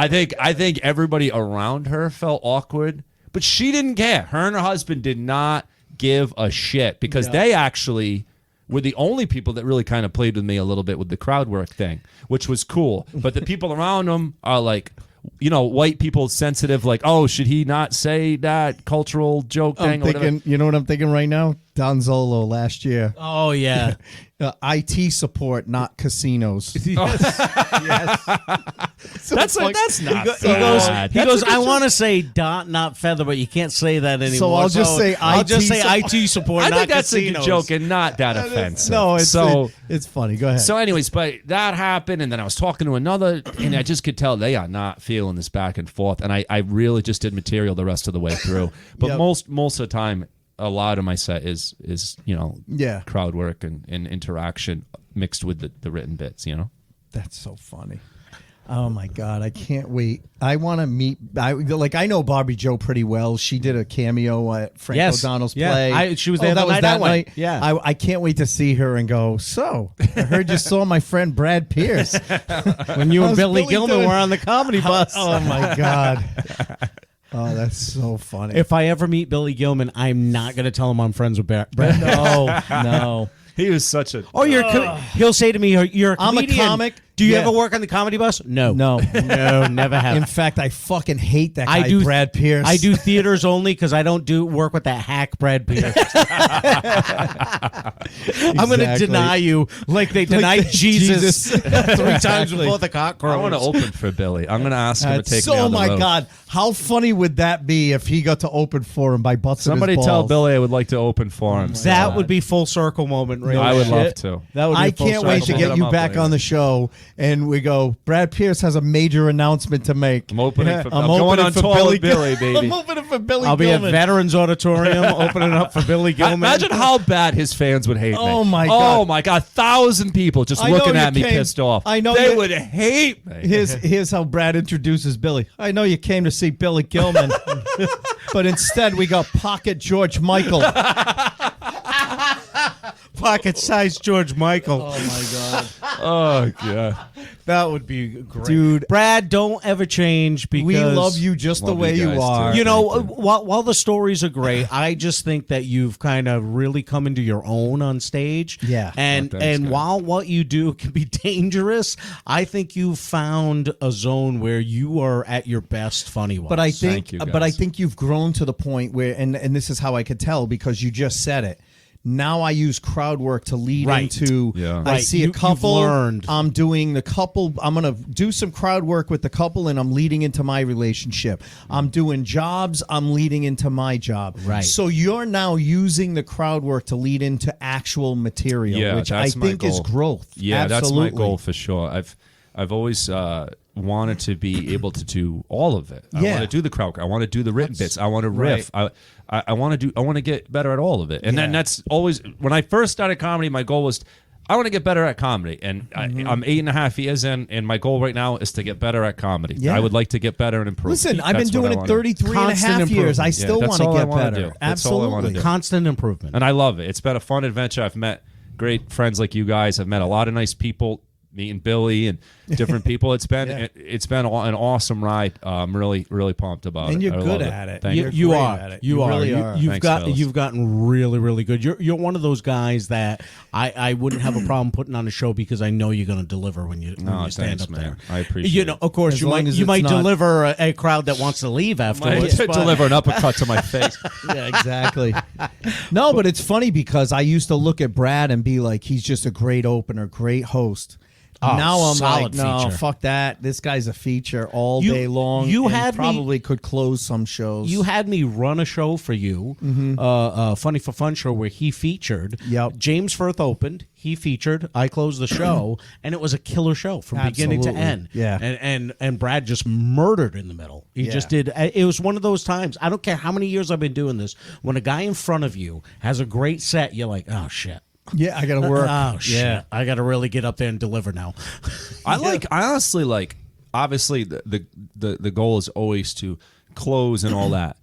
think everybody around her felt awkward, but she didn't care. Her and her husband did not give a shit because they actually were the only people that really kind of played with me a little bit with the crowd work thing, which was cool. But the people around them are like, you know, white people sensitive, like, oh, should he not say that cultural joke thing? I'm thinking, you know what I'm thinking right now? Don Zolo last year. Oh yeah. IT support, not casinos. Yes. That's not He goes. I want to say dot, not feather, but you can't say that anymore. So I'll just say I'll just say IT IT support. I not think that's casinos. a joke and not that offensive. No, so it's funny. Go ahead. So, anyways, but that happened, and then I was talking to another, and I just could tell they are not feeling this back and forth. And I really just did material the rest of the way through. But Yep. most of the time, a lot of my set is you know, crowd work and interaction mixed with the written bits. You know, That's so funny. Oh my God, I can't wait. I want to meet. I know Barbie Joe pretty well. She did a cameo at Frank Yes. O'Donnell's Yeah. play. She was there that the was night that I went. night. Yeah. I can't wait to see her and go. So I heard you saw my friend Brad Pierce When you and How's Billy Billy Gilman doing? were on the comedy bus. Oh my God. Oh, that's so funny. If I ever meet Billy Gilman, I'm not going to tell him I'm friends with Brad. No. he was such a. Oh, he'll say to me, "You're a I'm a comedian. comic. Do you Yeah. ever work on the comedy bus?" No, No. never have. In fact, I fucking hate that guy, I do Brad Pierce. I do theaters only because I don't do work with that hack Brad Pierce. I'm going to Exactly. deny you like they denied Jesus 3 times Exactly. before the cock crows. I want to open for Billy. I'm going to ask him to take me oh on the my road. God, how funny would that be if he got to open for him by butts in his Somebody balls? tell Billy I would like to open for him. That would be full circle moment. Really. I would Shit. love to. That would be I full can't wait to circle. Hit get him you up back later. on the show, and we go. Brad Pierce has a major announcement to make. I'm opening for. I'm I'm going opening on for tour Billy with Billy, Gil- baby. I'm opening for Billy I'll be at Gilman. Veterans Auditorium opening up for Billy Gilman. Imagine how bad his fans would hate me. Oh, my God. Oh my God! 1,000 people just I know looking you at me came- pissed off. I know they you- would hate me. Here's how Brad introduces Billy. I know you came to see Billy Gilman, but instead we got Pocket George Michael. pocket-sized George Michael. Oh my God. Oh God! That would be great. Dude. Brad, don't ever change because We love you just the Love way you you guys, are. too. You know, Thank you. while the stories are great, I just think that you've kind of really come into your own on stage. Yeah. And Oh, thanks, guys. while what you do can be dangerous, I think you've found a zone where you are at your best funny wise. But I Thank think, you, but I guys. think you've grown to the point where, and this is how I could tell because you just said it. Now I use crowd work to lead Right. into. Yeah. I Right. see You've a couple. learned. I'm doing the couple. I'm gonna do some crowd work with the couple, and I'm leading into my relationship. I'm doing jobs. I'm leading into my job. Right. So you're now using the crowd work to lead into actual material, Yeah, which I that's my think is goal. growth. Yeah, Absolutely. that's my goal for sure. I've always wanted to be able to do all of it. I Yeah. want to do the crowd work. I want to do the written bits. I want to riff. I want to get better at all of it. And then that's always when I first started comedy. My goal was I want to get better at comedy, and I'm 8.5 years in, and my goal right now is to get better at comedy. Yeah. I would like to get better and improve. Listen, I've been That's what doing I it wanna- 33 and a Constant half years. improvement. I Yeah, still that's want to all I get wanna better. do. That's all I wanna Absolutely. do. constant improvement. And I love it. It's been a fun adventure. I've met great friends like you guys. I've met a lot of nice people meeting Billy and different people. It's been an awesome ride. I'm really pumped about it. And you're I good love at it. Thank you. You great are. at it. You are. really are. You've Thanks, fellas. gotten really, really good. You're one of those guys that I wouldn't have a problem putting on a show because I know you're going to deliver when you stand thanks, up man. there. I appreciate You know, of course, As you long might as you it's might not- deliver a crowd that wants to leave afterwards. I but- deliver an uppercut to my face. Yeah, exactly. No, but it's funny because I used to look at Brad and be like, he's just a great opener, great host. Oh, Now I'm solid like, no, feature. fuck that. This guy's a feature all You- day long. you and had me- probably could close some shows. You had me run a show for you, Funny for Fun show, where he featured. Yep. James Firth opened, he featured, I closed the show, and it was a killer show from beginning to Absolutely. end. Yeah. And Brad just murdered in the middle. He Yeah. just did. It was one of those times, I don't care how many years I've been doing this, when a guy in front of you has a great set, you're like, oh, shit. Yeah, I got to work. Oh, shit. Yeah. I got to really get up there and deliver now. I honestly like. Obviously, the goal is always to close and all that,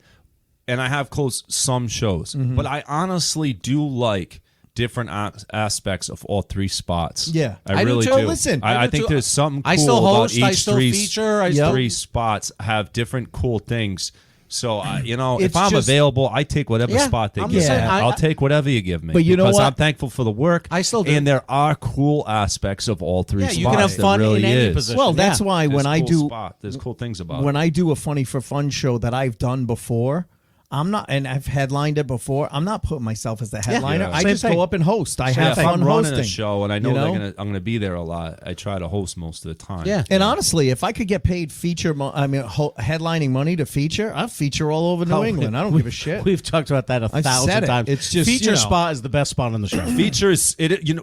and I have closed some shows, but I honestly do like different aspects of all three spots. Yeah. I I do really too. do. Listen, I do think too. there's something cool I still host, about I each still three feature, I still- three spots have different cool things. So you know, It's if I'm just- available, I take whatever Yeah, spot they I'm give the me. same. I'll take whatever you give me. But you know because what? I'm thankful for the work. I still do. And there are cool aspects of all three Yeah, spots. you can have There fun in really any is. position. Well, that's Yeah. why There's when I cool do spot. There's cool things about when it. I do a Funny for Fun show that I've done before, I'm not, and I've headlined it before. I'm not putting myself as the headliner. Yeah. I Same just thing. go up and host. I Yeah, have if fun I'm running hosting a show and I know, you I'm gonna be there a lot, I try to host most of the time. Yeah. And honestly, if I could get paid headlining money to feature, I'll feature all over New Oh, England. I don't give a shit. We've talked about that I've 1,000 said it. times. It's just, feature you know. spot is the best spot on the show. Features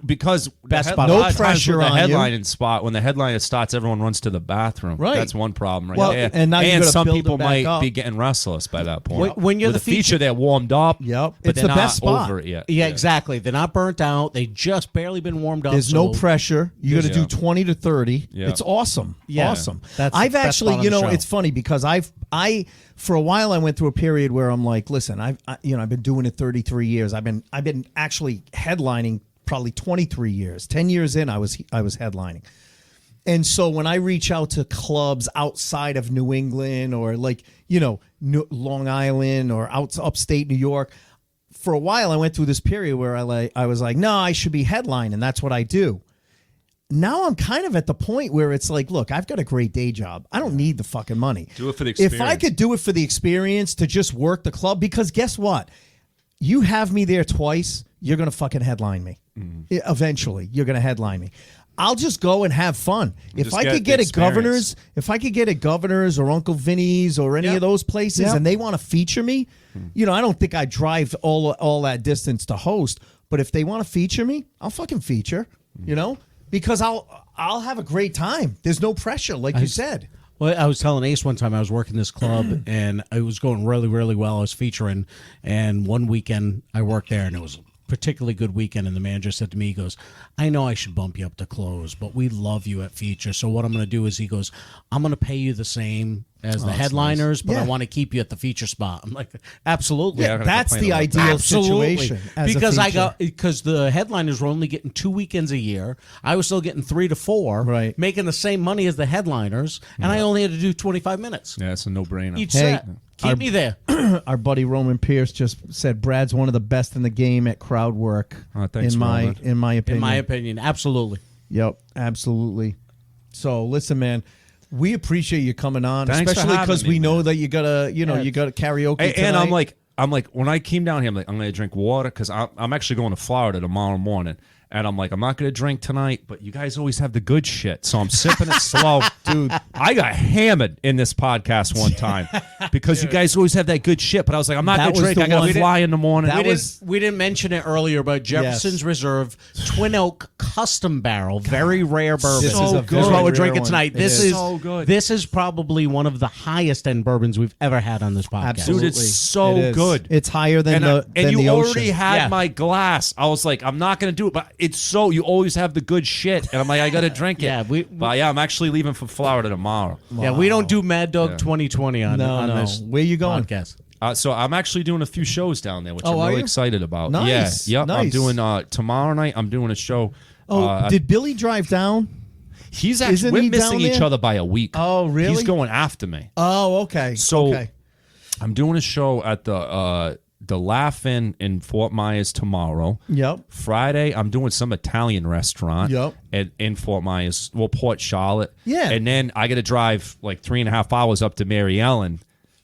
because Best the spot. No a lot of times pressure with the on you. headlining spot. When the headliner starts, everyone runs to the bathroom. Right. That's one problem right Well, there. and now you gotta some build people them back might up. be getting restless by that point. When you're with the a feature, they're warmed up. Yep. but It's they're the best not spot. over it yet. Yeah, exactly. They're not burnt out. They just barely been warmed up. There's no so- pressure. You got to Yeah. do 20 to 30. Yeah. It's awesome. Yeah. Awesome. That's I've the best actually, spot on you the know, show. it's funny because I for a while I went through a period where I'm like, listen, I've been doing it 33 years. I've been actually headlining probably 23 years. 10 years in I was headlining. And so when I reach out to clubs outside of New England or like, Long Island or upstate New York, for a while I went through this period where I was like, no, I should be headlining. That's what I do. Now I'm kind of at the point where it's like, look, I've got a great day job. I don't need the fucking money. Do it for the If I experience. could do it for the experience to just work the club, because guess what? You have me there twice, you're going to fucking headline me. Eventually, you're going to headline me. I'll just go and have fun. If Just I get could get the at Governors, or Uncle Vinny's or any of those places, and they want to feature me, I don't think I drive all that distance to host. But if they want to feature me, I'll fucking feature. Because I'll have a great time. There's no pressure, like you said. Well, I was telling Ace one time I was working this club and it was going really, really well. I was featuring, and one weekend I worked there and it was a particularly good weekend. And the manager said to me, he goes, I know I should bump you up to close, but we love you at feature. So what I'm going to do is, he goes, I'm going to pay you the same as the headliners, but I Yeah. want to keep you at the feature spot. I'm like, absolutely. Yeah, I gotta That's complain the about that. ideal Absolutely. situation. As a Because feature. because the headliners were only getting 2 weekends a year. I was still getting 3 to 4, Right. making the same money as the headliners, and I only had to do 25 minutes Yeah, it's a no-brainer. each Hey, set. Keep me there. Our buddy Roman Pierce just said Brad's one of the best in the game at crowd work. Oh, thanks, in my Roman. in my opinion. In my opinion, absolutely. Yep, absolutely. So listen, man, we appreciate you coming on, Thanks for especially having because me, we know man. that you gotta, you got karaoke. And I'm tonight. like, when I came down here, I'm going to drink water because I'm actually going to Florida tomorrow morning. And I'm like, I'm not going to drink tonight, but you guys always have the good shit. So I'm sipping it slow. Dude, I got hammered in this podcast one time because you guys always have that good shit. But I was like, I'm not That going to was drink. the I got one- to fly in the morning. We didn't mention it earlier, but Jefferson's Reserve Twin Oak Custom Barrel, very rare bourbon. This is a This is very what we're rare drinking one. tonight. It This is. is So good. This is probably one of the highest end bourbons we've ever had on this podcast. Absolutely. Dude, it's so It is. good. It's higher than and the you the already ocean. had Yeah. my glass. I was like, I'm not going to do it, but it's so you always have the good shit, and I'm like, I got to drink it. Yeah, but yeah, I'm actually leaving for Florida tomorrow. Yeah, we don't do Mad Dog 2020 on No. this. Where you going? Podcast. So I'm actually doing a few shows down there, which Oh, I'm are really you? excited about. Nice, Yeah, yep. I'm nice. doing tomorrow night. I'm doing a show. Oh, did Billy drive down? He's actually Isn't we're he missing down each there? other by a week. Oh, really? He's going after me. Oh, okay. So okay. I'm doing a show at the Laugh in Fort Myers tomorrow. Yep. Friday, I'm doing some Italian restaurant. Yep. In Fort Myers, Port Charlotte. Yeah. And then I got to drive like 3.5 hours up to Mary Ellen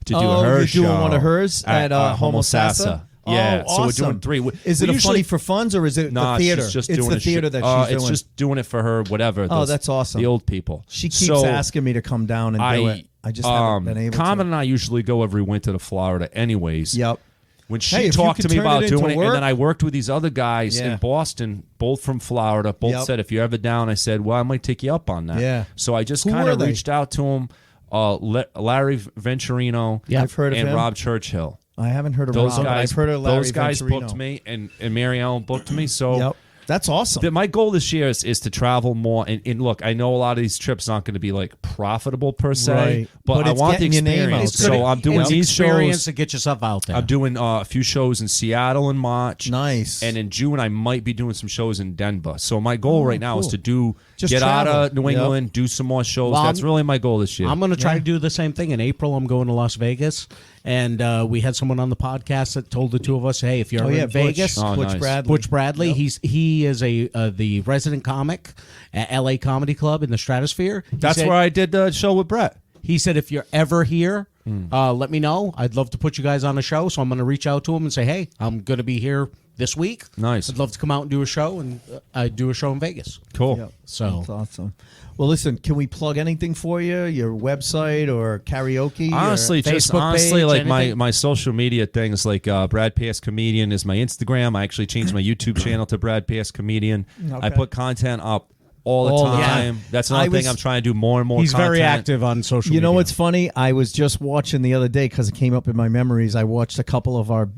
to do Oh, her you're show. doing one of hers at Homosassa? Yeah, Oh, so we're awesome. doing 3. Is it We a usually- Funny for Funds or is it Nah, the theater? she's just it's doing the a theater shit- that she's doing. It's just doing it for her, whatever. Oh, that's awesome. The old people. She keeps So, asking me to come down and do it. I just haven't been able Common to. and I usually go every winter to Florida anyways. Yep. When she Hey, if you talked could to me turn about it into doing it, work- and then I worked with these other guys Yeah. in Boston, both from Florida, both Yep. said, if you're ever down, I said, well, I might take you up on that. Yeah. So I just Who kind were of they? reached out to him, Larry Venturino Yeah, I've heard of and him. Rob Churchill. I haven't heard of Those Rob, but guys, I've heard of Larry those guys Venturino. booked me, and Mary Ellen booked me. So Yep. That's awesome. my goal this year is to travel more. And look, I know a lot of these trips aren't going to be like profitable per se, Right. but I it's want the getting your name out experience. there. So I'm doing It's these experience shows. to get yourself out there. I'm doing a few shows in Seattle in March. Nice. And in June, I might be doing some shows in Denver. So my goal right now is cool. to Just get out travel. of New Yep. England, do some more shows. Well, That's really my goal this year. I'm going to try to do the same thing. In April, I'm going to Las Vegas. And we had someone on the podcast that told the two of us, hey, if you're Oh, yeah, in Vegas, Oh, Butch nice. Bradley. Butch Bradley, he is the resident comic at LA Comedy Club in the Stratosphere. That's where I did the show with Brett. He said, if you're ever here, let me know. I'd love to put you guys on a show. So I'm going to reach out to him and say, hey, I'm going to be here this week. Nice. I'd love to come out and do a show. And I do a show in Vegas. Cool. Yep. So That's awesome. Well, listen, can we plug anything for you? Your website or karaoke? Honestly, or just Facebook honestly, page, like anything? my social media things, like Brad Pierce Comedian is my Instagram. I actually changed my YouTube channel to Brad Pierce Comedian. I Okay. put content up all the All the time. time. That's another I was- thing I'm trying to do more and more. he's very content. active on social You media. know what's funny? I was just watching the other day because it came up in my memories. I watched a couple of our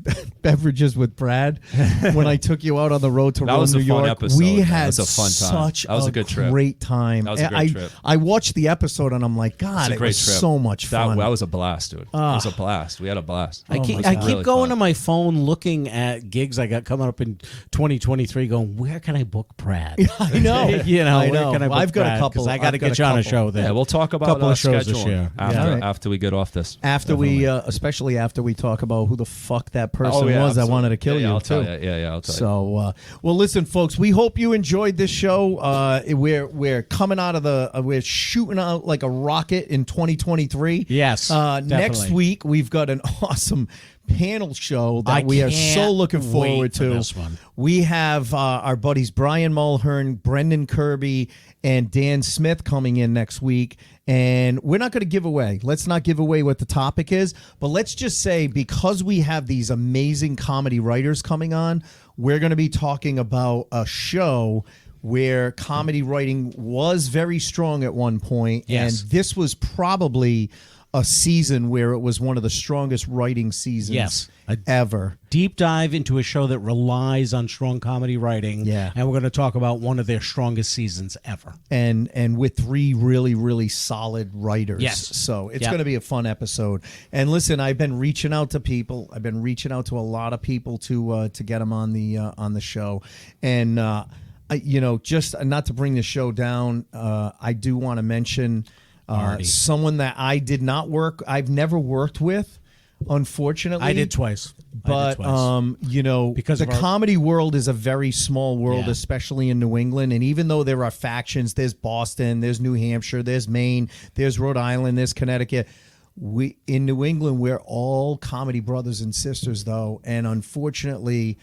beverages with Brad when I took you out on the road to That Rome, was a New fun York. episode. We That had was a fun time. such That was a good trip. great time. That was a great trip. I watched the episode and I'm like, It's God, a it great was trip. so much fun. That was a blast, dude. It was a blast. We had a blast. I keep, my I God. keep Really going fun. to my phone looking at gigs I got coming up in 2023 going, where can I book Brad? I know. You know, I where know. can I book I've got Brad? a couple. 'Cause I got to I've got get a you on a couple. show there. Yeah, we'll talk about couple of shows this scheduling year. after we get off this. After we, especially after we talk about who the fuck that person Oh, yeah, was that absolutely. wanted to kill Yeah, you I'll too. tell you. Yeah, I'll tell you. So, well, listen, folks. We hope you enjoyed this show. We're coming out of we're shooting out like a rocket in 2023. Yes, Next definitely. week we've got an awesome panel show that I we are so can't looking forward wait for to. this one. We have our buddies Brian Mulhern, Brendan Kirby, and Dan Smith coming in next week. And we're not going to give away. Let's not give away what the topic is. But let's just say, because we have these amazing comedy writers coming on, we're going to be talking about a show where comedy writing was very strong at one point. Yes. And this was probably a season where it was one of the strongest writing seasons Yes. ever. Deep dive into a show that relies on strong comedy writing. Yeah. And we're going to talk about one of their strongest seasons ever. And with three really, really solid writers. Yes. So it's Yep. going to be a fun episode. And listen, I've been reaching out to people. I've been reaching out to a lot of people to get them on the show. And just not to bring the show down, I do want to mention someone that I've never worked with, unfortunately. I did twice. But Because the of our- comedy world is a very small world, Yeah. especially in New England. And even though there are factions, there's Boston, there's New Hampshire, there's Maine, there's Rhode Island, there's Connecticut. In New England, we're all comedy brothers and sisters, though. And unfortunately,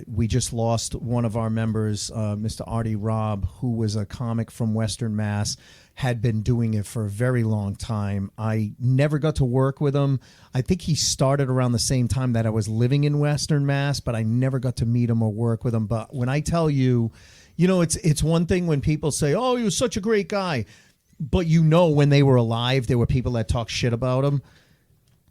we just lost one of our members, Mr. Artie Robb, who was a comic from Western Mass, had been doing it for a very long time. I never got to work with him. I think he started around the same time that I was living in Western Mass, but I never got to meet him or work with him. But when I tell you, it's one thing when people say, oh, he was such a great guy. But when they were alive, there were people that talk shit about him.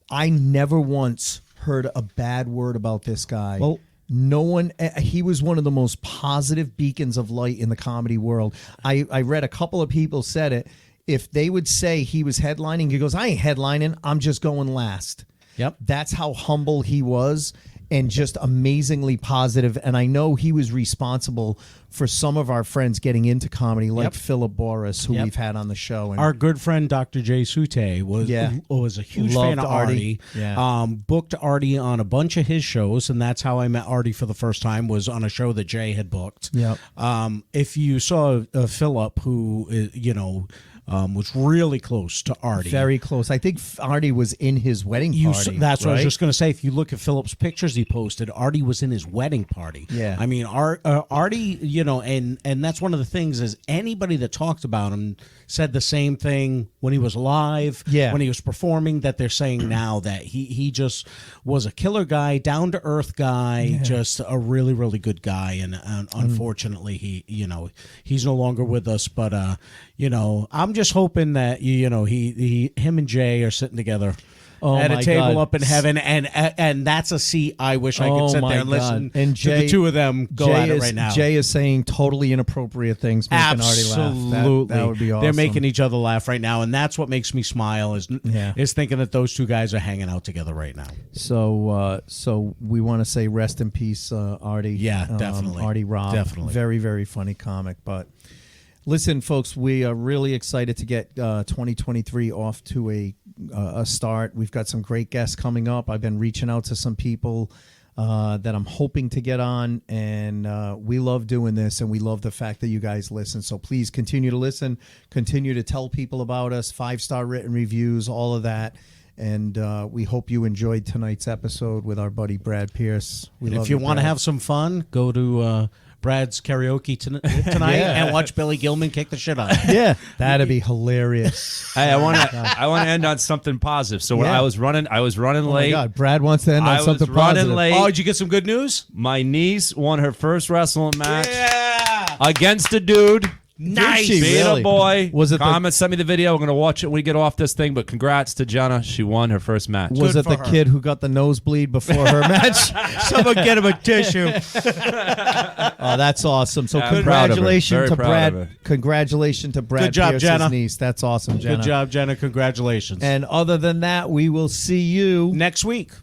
I never once heard a bad word about this guy. Well, no one. He was one of the most positive beacons of light in the comedy world. I read a couple of people said it. If they would say he was headlining, he goes, I ain't headlining. I'm just going last. Yep. That's how humble he was. and just amazingly positive. And I know he was responsible for some of our friends getting into comedy, like Philip Boris, who we've had on the show. And our good friend Dr. Jay Sute was a huge fan of Artie. Booked Artie on a bunch of his shows, and that's how I met Artie for the first time, was on a show that Jay had booked. If you saw Philip, who was really close to Artie. Very close. I think Artie was in his wedding party. That's what I was right? just going to say. If you look at Philip's pictures he posted, Artie was in his wedding party. Yeah. I mean, Artie, and that's one of the things is anybody that talked about him said the same thing when he was alive, when he was performing, that they're saying now, that he just was a killer guy, down-to-earth guy, just a really, really good guy. And unfortunately, he's no longer with us. But, I'm just hoping that, him and Jay are sitting together at a table up in heaven, and that's a seat I wish I could sit there and listen to the two of them go at it right now. Jay is saying totally inappropriate things, making Artie laugh. Absolutely. That would be awesome. They're making each other laugh right now, and that's what makes me smile, is thinking that those two guys are hanging out together right now. So we want to say rest in peace, Artie. Yeah, definitely. Artie Robb. Definitely. Very, very funny comic. But listen, folks, we are really excited to get 2023 off to a start. We've got some great guests coming up. I've been reaching out to some people that I'm hoping to get on, and we love doing this, and we love the fact that you guys listen. So please continue to listen, continue to tell people about us, 5-star written reviews, all of that. And we hope you enjoyed tonight's episode with our buddy Brad Pierce. If you want to have some fun, go to Brad's karaoke tonight and watch Billy Gilman kick the shit out of him. Yeah, that'd be hilarious. Hey, I want to end on something positive. So when I was running late. Oh my God, Brad wants to end on something positive. I was running late. Oh, did you get some good news? My niece won her first wrestling match against a dude. Nice. Being a boy. Was it send me the video. We're going to watch it when we get off this thing. But congrats to Jenna. She won her first match. Was it the kid who got the nosebleed before her match? Someone get him a tissue. Oh, that's awesome. So congratulations to Brad. Congratulations to Brad. Good job, Pierce's Jenna. niece. That's awesome, Jenna. Good job, Jenna. Congratulations. And other than that, we will see you next week.